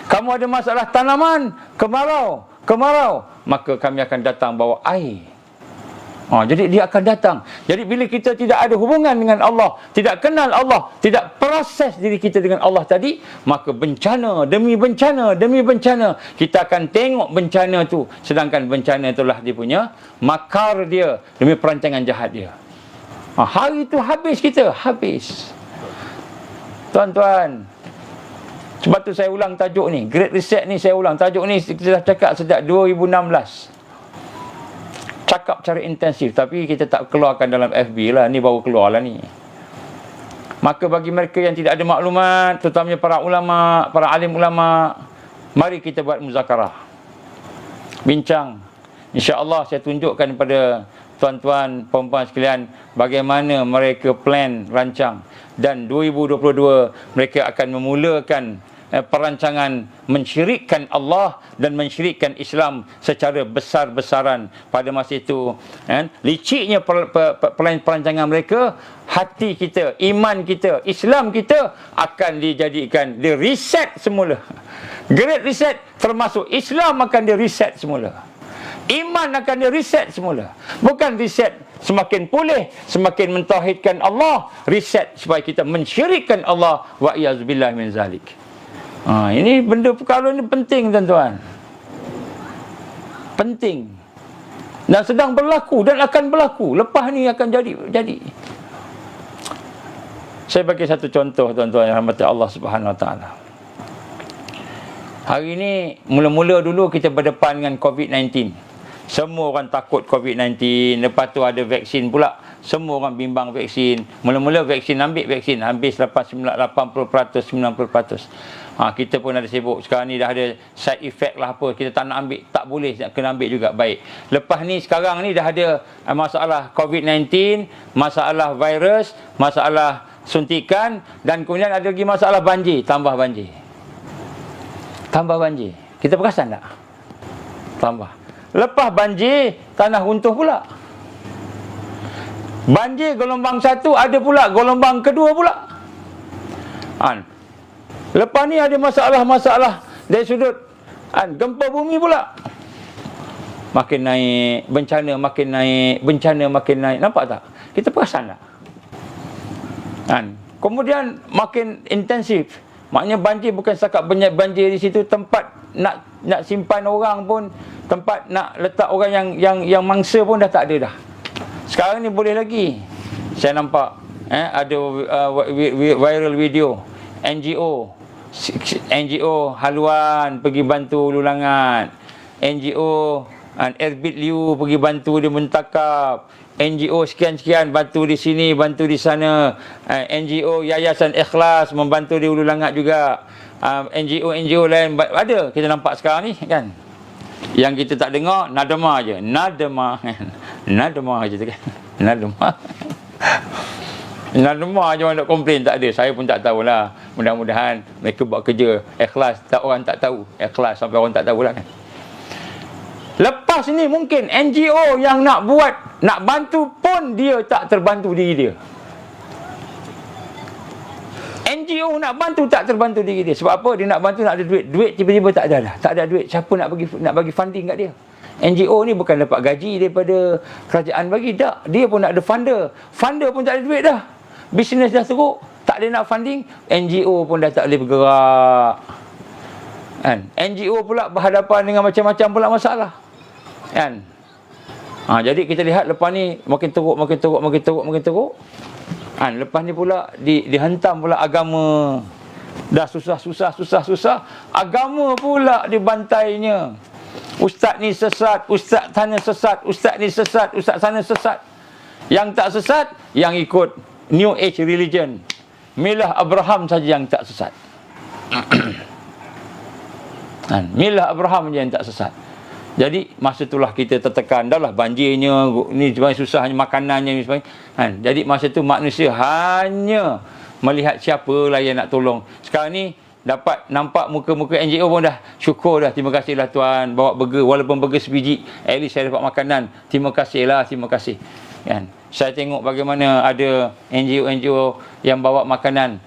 Kamu ada masalah tanaman, kemarau, maka kami akan datang bawa air. Jadi dia akan datang. Jadi bila kita tidak ada hubungan dengan Allah, tidak kenal Allah, tidak proses diri kita dengan Allah tadi, maka bencana demi bencana demi bencana, kita akan tengok bencana tu, sedangkan bencana itulah dia punya makar dia demi perancangan jahat dia. Hari itu habis kita, habis. Tuan-tuan, sebab tu saya ulang tajuk ni, Great Reset ni saya ulang. Tajuk ni kita dah cakap sejak 2016. Cakap cara intensif, tapi kita tak keluarkan dalam FB lah. Ni baru keluar lah ni. Maka bagi mereka yang tidak ada maklumat, terutamanya para ulama, para alim ulama, mari kita buat muzakarah, bincang. InsyaAllah saya tunjukkan kepada tuan-tuan, perempuan sekalian, bagaimana mereka plan, rancang. Dan 2022 mereka akan memulakan perancangan mensyirikkan Allah dan mensyirikkan Islam secara besar-besaran pada masa itu. Liciknya perancangan mereka, hati kita, iman kita, Islam kita akan dijadikan, di reset semula. Great Reset termasuk Islam akan di reset semula. Iman akan di reset semula. Bukan reset semakin pulih, semakin mentauhidkan Allah, reset supaya kita mensyirikkan Allah, wa iyazbillah min zalik. Ini benda perkara ni penting, tuan-tuan. Penting. Dan sedang berlaku dan akan berlaku. Lepas ni akan jadi. Saya bagi satu contoh, tuan-tuan yang rahmati Allah Subhanahu Wa Taala. Hari ni mula-mula dulu kita berdepan dengan COVID-19. Semua orang takut COVID-19. Lepas tu ada vaksin pula. Semua orang bimbang vaksin. Mula-mula vaksin, ambil vaksin. Habis 80%, 90%. Kita pun ada sibuk. Sekarang ni dah ada side effect lah apa. Kita tak nak ambil. Tak boleh nak kena ambil juga. Baik. Lepas ni sekarang ni dah ada masalah COVID-19, masalah virus, masalah suntikan, dan kemudian ada lagi masalah banjir. Tambah banjir. Kita perasan tak? Tambah. Lepas banjir, tanah runtuh pula. Banjir gelombang 1, ada pula gelombang kedua pula. Lepas ni ada masalah-masalah dari sudut gempa bumi pula. Makin naik, bencana makin naik. Nampak tak? Kita perasan tak? Kemudian makin intensif. Maknanya banjir bukan setakat banjir di situ, tempat nak simpan orang pun, tempat nak letak orang yang mangsa pun dah tak ada dah. Sekarang ni boleh lagi. Saya nampak ada viral video NGO haluan pergi bantu Lulangat, NGO Erbit Liu pergi bantu di Muntakab, NGO sekian-sekian bantu di sini, bantu di sana, NGO Yayasan Ikhlas membantu di Hulu Langat juga, NGO lain ada. Kita nampak sekarang ni kan. Yang kita tak dengar, nadama je. Nadama je tu kan. Nadama je orang nak komplain, tak ada. Saya pun tak tahulah. Mudah-mudahan mereka buat kerja ikhlas, orang tak tahu. Ikhlas sampai orang tak tahulah kan. Lepas ni mungkin NGO yang nak buat, nak bantu pun dia tak terbantu diri dia. NGO nak bantu tak terbantu diri dia. Sebab apa? Dia nak bantu, nak ada duit. Duit tiba-tiba tak ada dah. Tak ada duit. Siapa nak bagi funding kat dia? NGO ni bukan dapat gaji daripada kerajaan bagi. Tak. Dia pun nak ada funder. Funder pun tak ada duit dah. Bisnes dah teruk. Tak ada nak funding. NGO pun dah tak boleh bergerak. NGO pula berhadapan dengan macam-macam pula masalah. Jadi kita lihat lepas ni makin teruk. Lepas ni pula dihentam pula agama. Dah susah. Agama pula dibantainya. Ustaz ni sesat, ustaz sana sesat, ustaz ni sesat, ustaz sana sesat. Yang tak sesat, yang ikut New Age religion. Milah Abraham saja yang tak sesat. Milah Abraham je yang tak sesat. Jadi masa itulah kita tertekan. Dah lah banjirnya, ni susahnya makanannya ni sebagainya. Jadi masa tu manusia hanya melihat siapalah yang nak tolong. Sekarang ni dapat nampak muka-muka NGO pun dah syukur dah. Terima kasihlah Tuan bawa burger, walaupun burger sebiji, at least saya dapat makanan. Terima kasih. Saya tengok bagaimana ada NGO yang bawa makanan,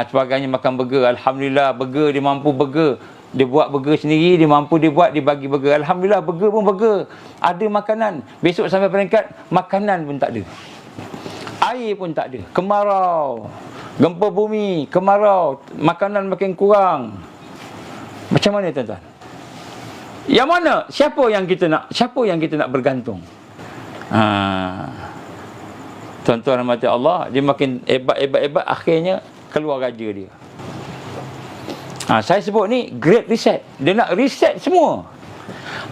sebagainya makan burger. Alhamdulillah burger dia mampu burger Dia buat burger sendiri, dia mampu dia buat, dia bagi burger. Alhamdulillah, burger pun burger. Ada makanan. Besok sampai peringkat, makanan pun tak ada. Air pun tak ada. Kemarau. Gempa bumi, kemarau. Makanan makin kurang. Macam mana tuan-tuan? Yang mana? Siapa yang kita nak bergantung? Tuan-tuan rahmati Allah, dia makin hebat, akhirnya keluar raja dia. Saya sebut ni great reset. Dia nak reset semua.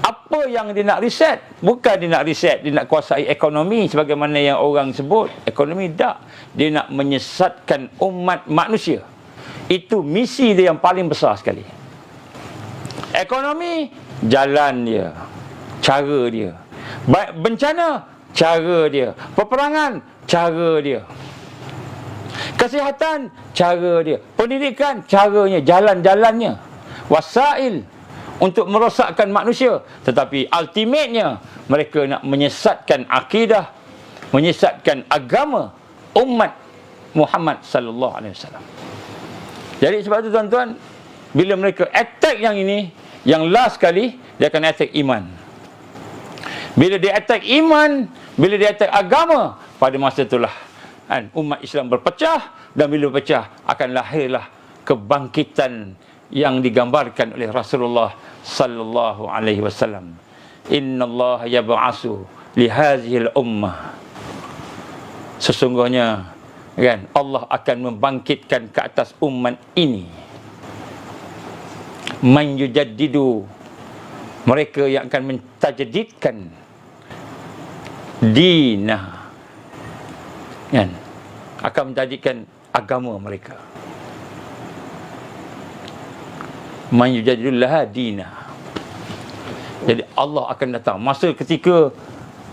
Apa yang dia nak reset? Bukan dia nak reset, dia nak kuasai ekonomi sebagaimana yang orang sebut. Ekonomi tak. Dia nak menyesatkan umat manusia. Itu misi dia yang paling besar sekali. Ekonomi, jalan dia, cara dia. Bencana, cara dia. Peperangan, cara dia. Kesihatan, cara dia. Pendidikan, caranya, jalan-jalannya. Wasail untuk merosakkan manusia. Tetapi ultimate-nya, mereka nak menyesatkan akidah, menyesatkan agama umat Muhammad sallallahu alaihi wasallam. Jadi sebab itu tuan-tuan, bila mereka attack yang ini, yang last sekali, dia akan attack iman. Bila dia attack iman, bila dia attack agama, pada masa itulah umat Islam berpecah, dan bila berpecah akan lahirlah kebangkitan yang digambarkan oleh Rasulullah sallallahu alaihi wasallam. Innallaha yab'asu li hadhil ummah. Sesungguhnya kan Allah akan membangkitkan ke atas umat ini man yujaddidu, mereka yang akan mentajdidkan dinah, kan, akan menjadikan agama mereka. Man yujadidullah dinah. Jadi Allah akan datang masa ketika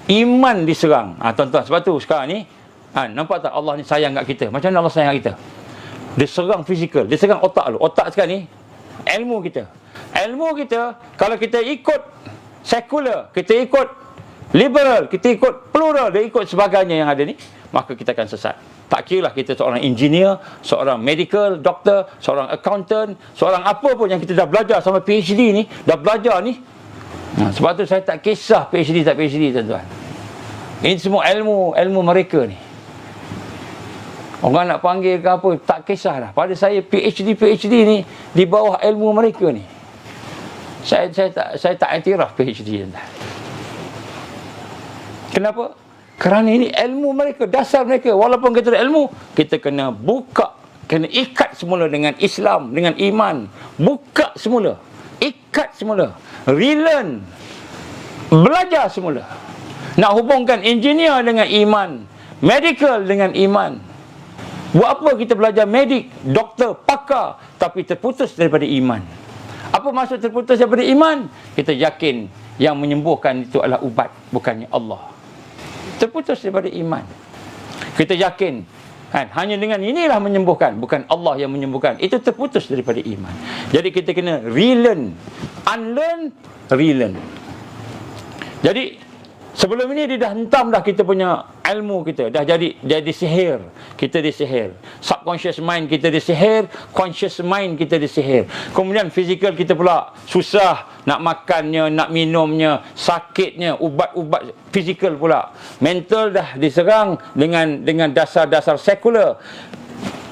iman diserang. Tuan-tuan, sebab tu sekarang ni nampak tak Allah ni sayang kat kita? Macam mana Allah sayang kat kita? Dia serang fizikal, dia serang otak lu. Otak sekarang ni ilmu kita. Ilmu kita, kalau kita ikut sekular, kita ikut liberal, kita ikut plural, dia ikut sebagainya yang ada ni, maka kita akan sesat. Tak kira lah kita seorang engineer, seorang medical doctor, seorang accountant, seorang apa pun yang kita dah belajar sama PhD ni, dah belajar ni. Sebab tu saya tak kisah PhD tak PhD, tuan-tuan. Ini semua ilmu mereka ni. Orang nak panggil ke apa, tak kisah lah. Pada saya PhD ni di bawah ilmu mereka ni. Saya tak iktiraf PhD, tuan-tuan. Kenapa? Kerana ini ilmu mereka, dasar mereka. Walaupun kita ada ilmu, kita kena buka, kena ikat semula dengan Islam, dengan iman. Buka semula, ikat semula, relearn, belajar semula. Nak hubungkan engineer dengan iman, medical dengan iman. Buat apa kita belajar medik, doktor, pakar, tapi terputus daripada iman? Apa maksud terputus daripada iman? Kita yakin yang menyembuhkan itu adalah ubat, bukannya Allah. Terputus daripada iman. Kita yakin hanya dengan inilah menyembuhkan, bukan Allah yang menyembuhkan. Itu terputus daripada iman. Jadi kita kena relearn, unlearn, relearn. Jadi sebelum ini dia dah hentam dah kita punya ilmu kita, dah jadi sihir. Kita disihir. Subconscious mind kita disihir, conscious mind kita disihir. Kemudian fizikal kita pula susah nak makannya, nak minumnya, sakitnya, ubat-ubat fizikal pula. Mental dah diserang dengan dasar-dasar sekular.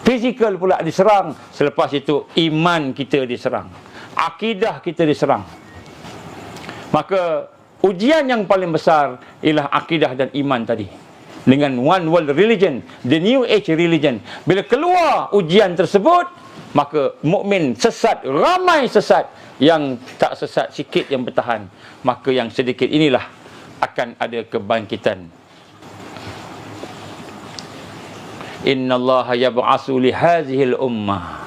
Fizikal pula diserang. Selepas itu iman kita diserang. Akidah kita diserang. Maka ujian yang paling besar ialah akidah dan iman tadi. Dengan one world religion, the new age religion. Bila keluar ujian tersebut, maka mukmin sesat, ramai sesat. Yang tak sesat sikit yang bertahan. Maka yang sedikit inilah akan ada kebangkitan. Innallaha yab'asu li hadhil ummah.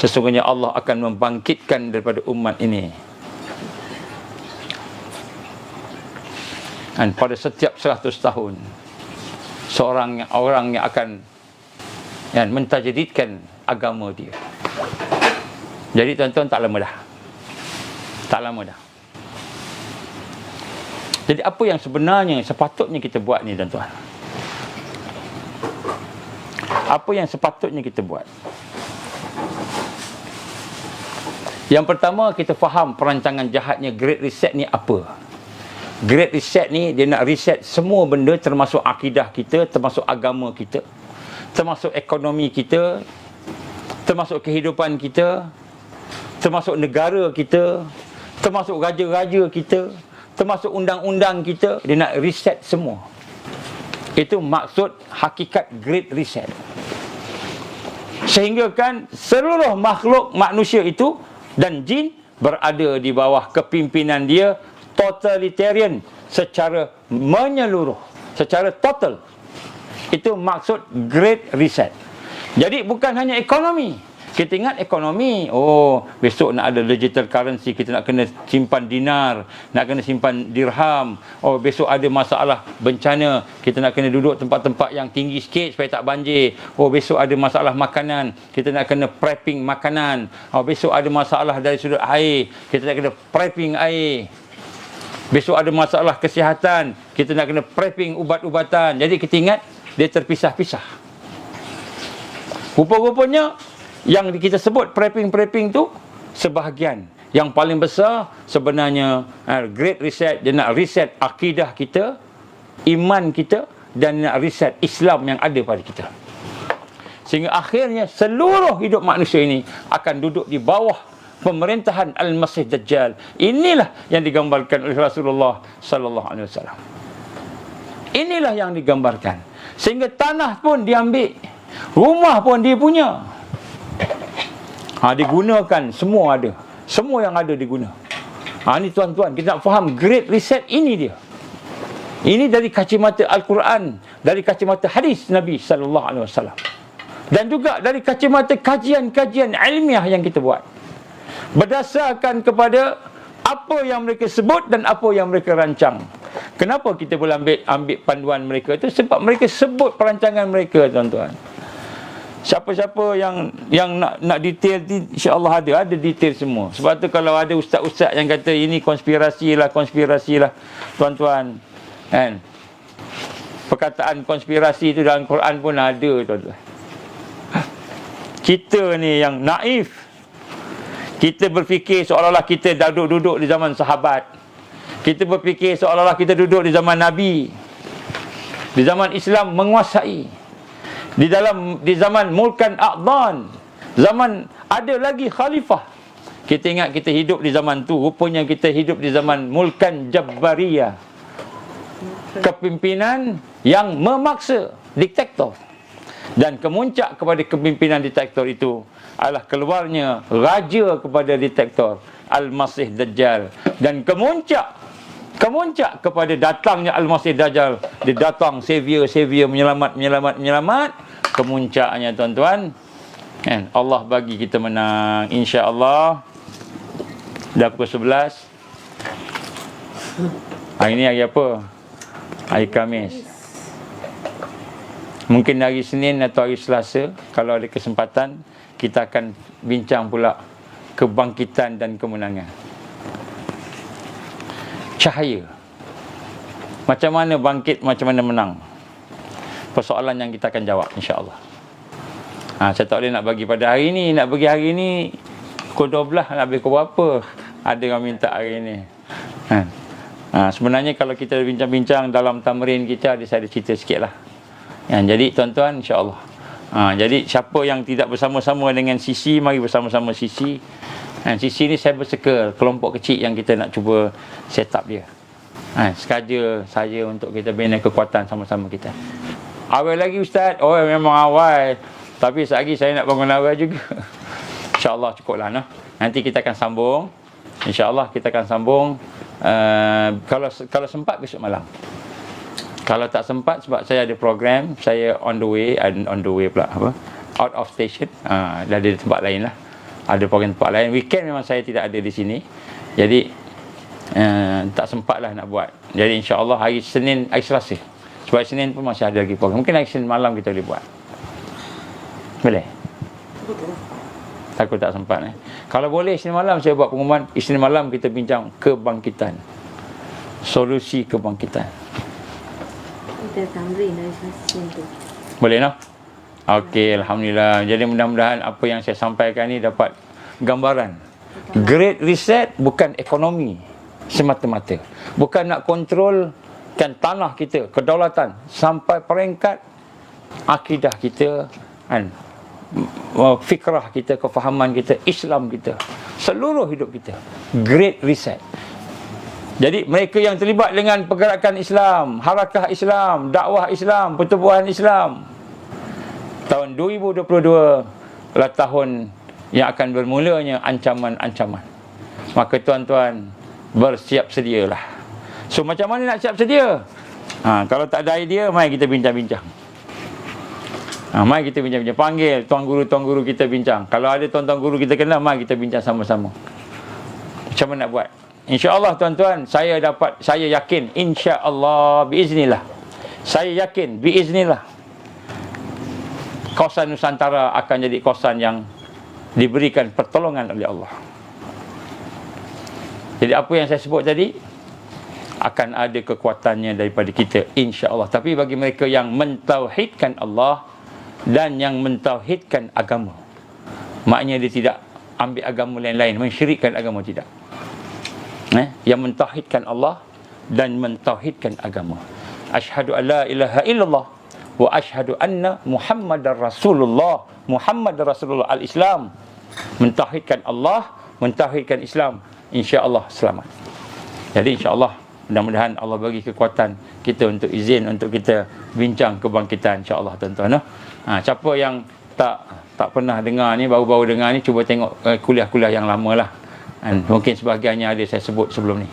Sesungguhnya Allah akan membangkitkan daripada umat ini. Dan pada setiap 100 tahun orang yang akan mentajdidkan agama dia. Jadi tuan-tuan, tak lama dah. Jadi apa yang sebenarnya sepatutnya kita buat ni, tuan-tuan? Apa yang sepatutnya kita buat? Yang pertama, kita faham perancangan jahatnya Great Reset ni apa. Great Reset ni dia nak reset semua benda, termasuk akidah kita, termasuk agama kita, termasuk ekonomi kita, termasuk kehidupan kita, termasuk negara kita, termasuk raja-raja kita, termasuk undang-undang kita. Dia nak reset semua. Itu maksud hakikat Great Reset. Sehingga kan seluruh makhluk manusia itu dan jin berada di bawah kepimpinan dia, totalitarian, secara menyeluruh, secara total. Itu maksud Great Reset. Jadi bukan hanya ekonomi. Kita ingat ekonomi, oh besok nak ada digital currency, kita nak kena simpan dinar, nak kena simpan dirham. Oh besok ada masalah bencana, kita nak kena duduk tempat-tempat yang tinggi sikit supaya tak banjir. Oh besok ada masalah makanan, kita nak kena prepping makanan. Oh besok ada masalah dari sudut air, kita nak kena prepping air. Besok ada masalah kesihatan, kita nak kena prepping ubat-ubatan. Jadi kita ingat dia terpisah-pisah. Rupa-rupanya yang kita sebut prepping tu sebahagian. Yang paling besar sebenarnya Great Reset, dia nak reset akidah kita, iman kita, dan nak reset Islam yang ada pada kita. Sehingga akhirnya seluruh hidup manusia ini akan duduk di bawah pemerintahan Al-Masih Dajjal. Inilah yang digambarkan oleh Rasulullah sallallahu alaihi wasallam. Inilah yang digambarkan. Sehingga tanah pun diambil, rumah pun dia punya. Digunakan, semua ada. Semua yang ada diguna. Ni tuan-tuan, kita nak faham Great Reset ini dia. Ini dari kacamata Al-Quran, dari kacamata hadis Nabi sallallahu alaihi wasallam. Dan juga dari kacamata kajian-kajian ilmiah yang kita buat. Berdasarkan kepada apa yang mereka sebut dan apa yang mereka rancang. Kenapa kita boleh ambil panduan mereka itu? Sebab mereka sebut perancangan mereka, tuan-tuan. Siapa-siapa yang nak detail, insya-Allah ada detail semua. Sebab tu kalau ada ustaz-ustaz yang kata ini konspirasi lah, tuan-tuan, kan? Perkataan konspirasi itu dalam Quran pun ada, tuan-tuan. Kita ni yang naif. Kita berfikir seolah-olah kita duduk di zaman sahabat. Kita berfikir seolah-olah kita duduk di zaman Nabi. Di zaman Islam menguasai. Di zaman Mulkan A'dhan, zaman ada lagi khalifah. Kita ingat kita hidup di zaman tu, rupanya kita hidup di zaman Mulkan Jabbariyah. Kepimpinan yang memaksa, diktator. Dan kemuncak kepada kepimpinan diktator itu adalah keluarnya raja kepada diktator, Al-Masih Dajjal. Dan kemuncak kepada datangnya Al-Masih Dajjal, dia datang savior menyelamat. Kemuncaknya, tuan-tuan, kan, Allah bagi kita menang, insya-Allah. Dah pukul 11. Hari ni hari apa? Hari Khamis. Mungkin hari Senin atau hari Selasa, kalau ada kesempatan, kita akan bincang pula kebangkitan dan kemenangan. Cahaya. Macam mana bangkit, macam mana menang? Persoalan yang kita akan jawab, insya-Allah. Saya tak boleh nak bagi pada hari ni. Nak bagi hari ni pukul 12, nak bagi pukul berapa? Ada orang minta hari ni. Sebenarnya kalau kita bincang-bincang dalam tamrin kita, saya ada cerita sikit lah. Jadi tuan-tuan, insya-Allah. Jadi siapa yang tidak bersama-sama dengan Sisi, mari bersama-sama Sisi. Sisi ni saya bersekal, kelompok kecil yang kita nak cuba set up dia. Sekaja saya untuk kita bina kekuatan sama-sama kita. Awal lagi Ustaz? Oh memang awal. Tapi sekejap lagi saya nak bangun awal juga. InsyaAllah cukuplah. Nanti kita akan sambung. InsyaAllah kita akan sambung. Kalau sempat besok malam. Kalau tak sempat sebab saya ada program, saya on the way pula out of station. Dah ada tempat lain lah. Ada program tempat lain. Weekend memang saya tidak ada di sini. Jadi tak sempatlah nak buat. Jadi insya-Allah hari Senin, hari Selasa. Sebab Senin pun masih ada lagi program. Mungkin hari Senin malam kita boleh buat. Boleh? Takut tak sempat. Kalau boleh Senin malam saya buat pengumuman. Senin malam kita bincang kebangkitan. Solusi kebangkitan. Kita tamrin dari Senin tu. Boleh no? Okey, alhamdulillah. Jadi mudah-mudahan apa yang saya sampaikan ni dapat gambaran Great Reset bukan ekonomi semata-mata. Bukan nak kontrolkan tanah kita, kedaulatan, sampai peringkat akidah kita, kan, fikrah kita, kefahaman kita, Islam kita, seluruh hidup kita. Great Reset. Jadi mereka yang terlibat dengan pergerakan Islam, harakah Islam, dakwah Islam, pertubuhan Islam, tahun 2022 adalah tahun yang akan bermulanya ancaman-ancaman. Maka tuan-tuan, bersiap sedialah. So macam mana nak siap sedia? Kalau tak ada idea, mari kita bincang-bincang. Mari kita bincang-bincang. Panggil tuan guru kita bincang. Kalau ada tuan-tuan guru kita kenal, mari kita bincang sama-sama. Macam mana nak buat? InsyaAllah tuan-tuan, saya yakin, insyaAllah, biiznillah. Saya yakin, biiznillah, kawasan Nusantara akan jadi kawasan yang diberikan pertolongan oleh Allah. Jadi apa yang saya sebut tadi, akan ada kekuatannya daripada kita, insya-Allah. Tapi bagi mereka yang mentauhidkan Allah dan yang mentauhidkan agama, maknanya dia tidak ambil agama lain-lain, mensyirikkan agama, tidak. Yang mentauhidkan Allah dan mentauhidkan agama. Asyhadu an la ilaha illallah wa asyhadu anna Muhammadar Rasulullah. Muhammadar Rasulullah, al-Islam. Mentauhidkan Allah, mentauhidkan Islam, insya-Allah selamat. Jadi insya-Allah, mudah-mudahan Allah bagi kekuatan kita untuk izin untuk kita bincang kebangkitan, insya-Allah tuan-tuan. Siapa yang tak pernah dengar ni, baru-baru dengar ni, cuba tengok kuliah-kuliah yang lama lah. Mungkin sebahagiannya ada saya sebut sebelum ni.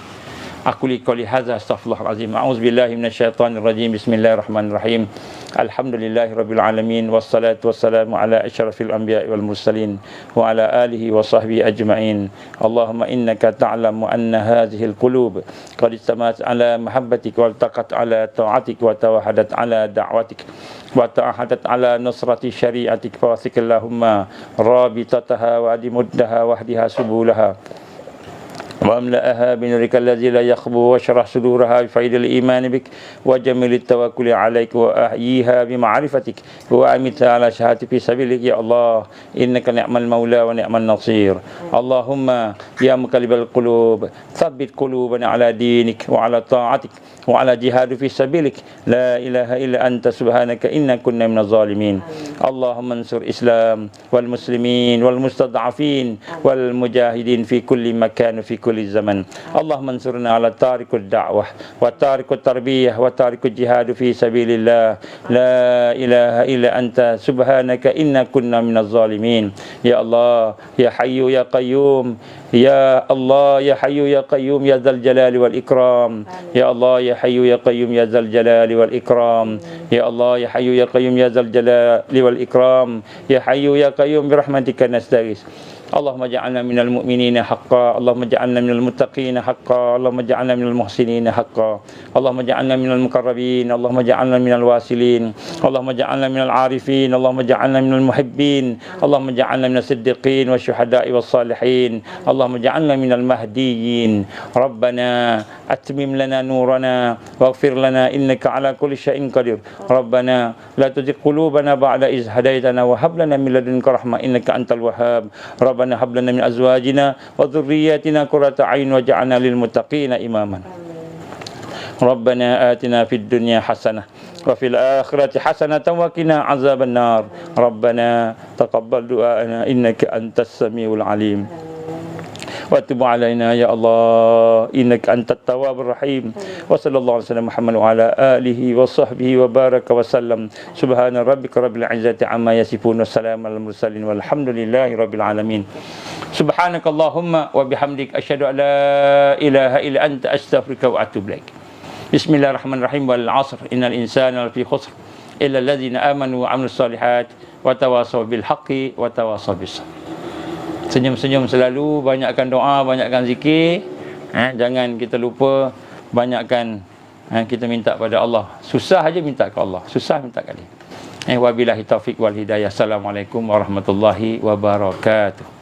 Aku li qouli hadza astaghfirullahalazim. A'udzubillahi minasyaitonir rajim. Bismillahirrahmanirrahim. Alhamdulillahirabbil alamin wassalatu wassalamu ala asyrafil anbiya'i wal mursalin wa ala alihi wa sahbihi ajma'in. Allahumma innaka ta'lamu anna hadhihi al-qulub qad istamat ala mahabbatik wa altaqat ala ta'atik wa tawahadat ala da'watik wa ta'ahadat ala nusrati syari'atik fa wasikallahumma rabitataha wa adimuddaha wahdiha subulaha وأملأها بنورك الذي لا يخبو واشرح صدورها بفيض الإيمان بك وجميل التوكل عليك وأحييها بمعرفتك وأمتها على شهادة في سبيلك يا الله إنك نعم المولى ونعم النصير. اللهم يا مقلب القلوب ثبت قلوبنا على دينك وعلى طاعتك وعلى جهاد في سبيلك لا إله إلا أنت سبحانك إنا كنا من الظالمين. اللهم انصر الإسلام والمسلمين والمستضعفين والمجاهدين في كل مكان في كل الزمن. اللهم انصرنا على تارك الدعوة وتارك التربية وتارك الجهاد في سبيل الله لا إله إلا أنت سبحانك إنا كنا من الظالمين. يا الله يا حي يا قيوم يا الله يا حي يا قيوم يا ذا الجلال والإكرام. يا الله يا حي يا قيوم يا ذا الجلال والإكرام. يا الله يا حي يا قيوم يا ذا الجلال والإكرام. يا حي يا قيوم برحمتك نستغيث. اللهم اجعلنا من المؤمنين حقا. اللهم اجعلنا من المتقين حقا. اللهم اجعلنا من المحسنين حقا. اللهم اجعلنا من المقربين. اللهم اجعلنا من الواصلين. اللهم اجعلنا من العارفين. اللهم اجعلنا من المحبين. اللهم اجعلنا من الصديقين والشهداء والصالحين. اللهم اجعلنا من المهديين. ربنا أتمم لنا نورنا واغفر لنا إنك على كل شيء قدير. ربنا لا تزغ قلوبنا بعد إذ هديتنا وهب لنا من لدنك رحمة إنك أنت الوهاب. ربنا هب لنا من أزواجنا وذرياتنا قرة أعين واجعلنا للمتقين إماما. ربنا آتنا في الدنيا حسنة وفي الآخرة حسنة وقنا عذاب النار. ربنا تقبل دعاءنا إنك أنت السميع العليم. وتب علينا يا الله إنك أنت التواب الرحيم. وصلى الله عليه وسلم محمد وعلى آله وصحبه وبارك وسلم. سبحان ربك رب العزة عما يصفون والسلام على المرسلين والحمد لله رب العالمين. سبحانك اللهم وبحمدك أشهد أن لا إله إلا أنت أستغفرك وأتوب إليك. بسم الله الرحمن الرحيم. والعصر إن الإنسان لفي خسر إلا الذين آمنوا وعملوا الصالحات وتواصوا بالحق وتواصوا بالصبر. Senyum-senyum selalu, banyakkan doa, banyakkan zikir. Jangan kita lupa, banyakkan kita minta pada Allah. Susah aja minta ke Allah, susah minta ke dia. Wabillahi taufiq wal hidayah. Assalamualaikum warahmatullahi wabarakatuh.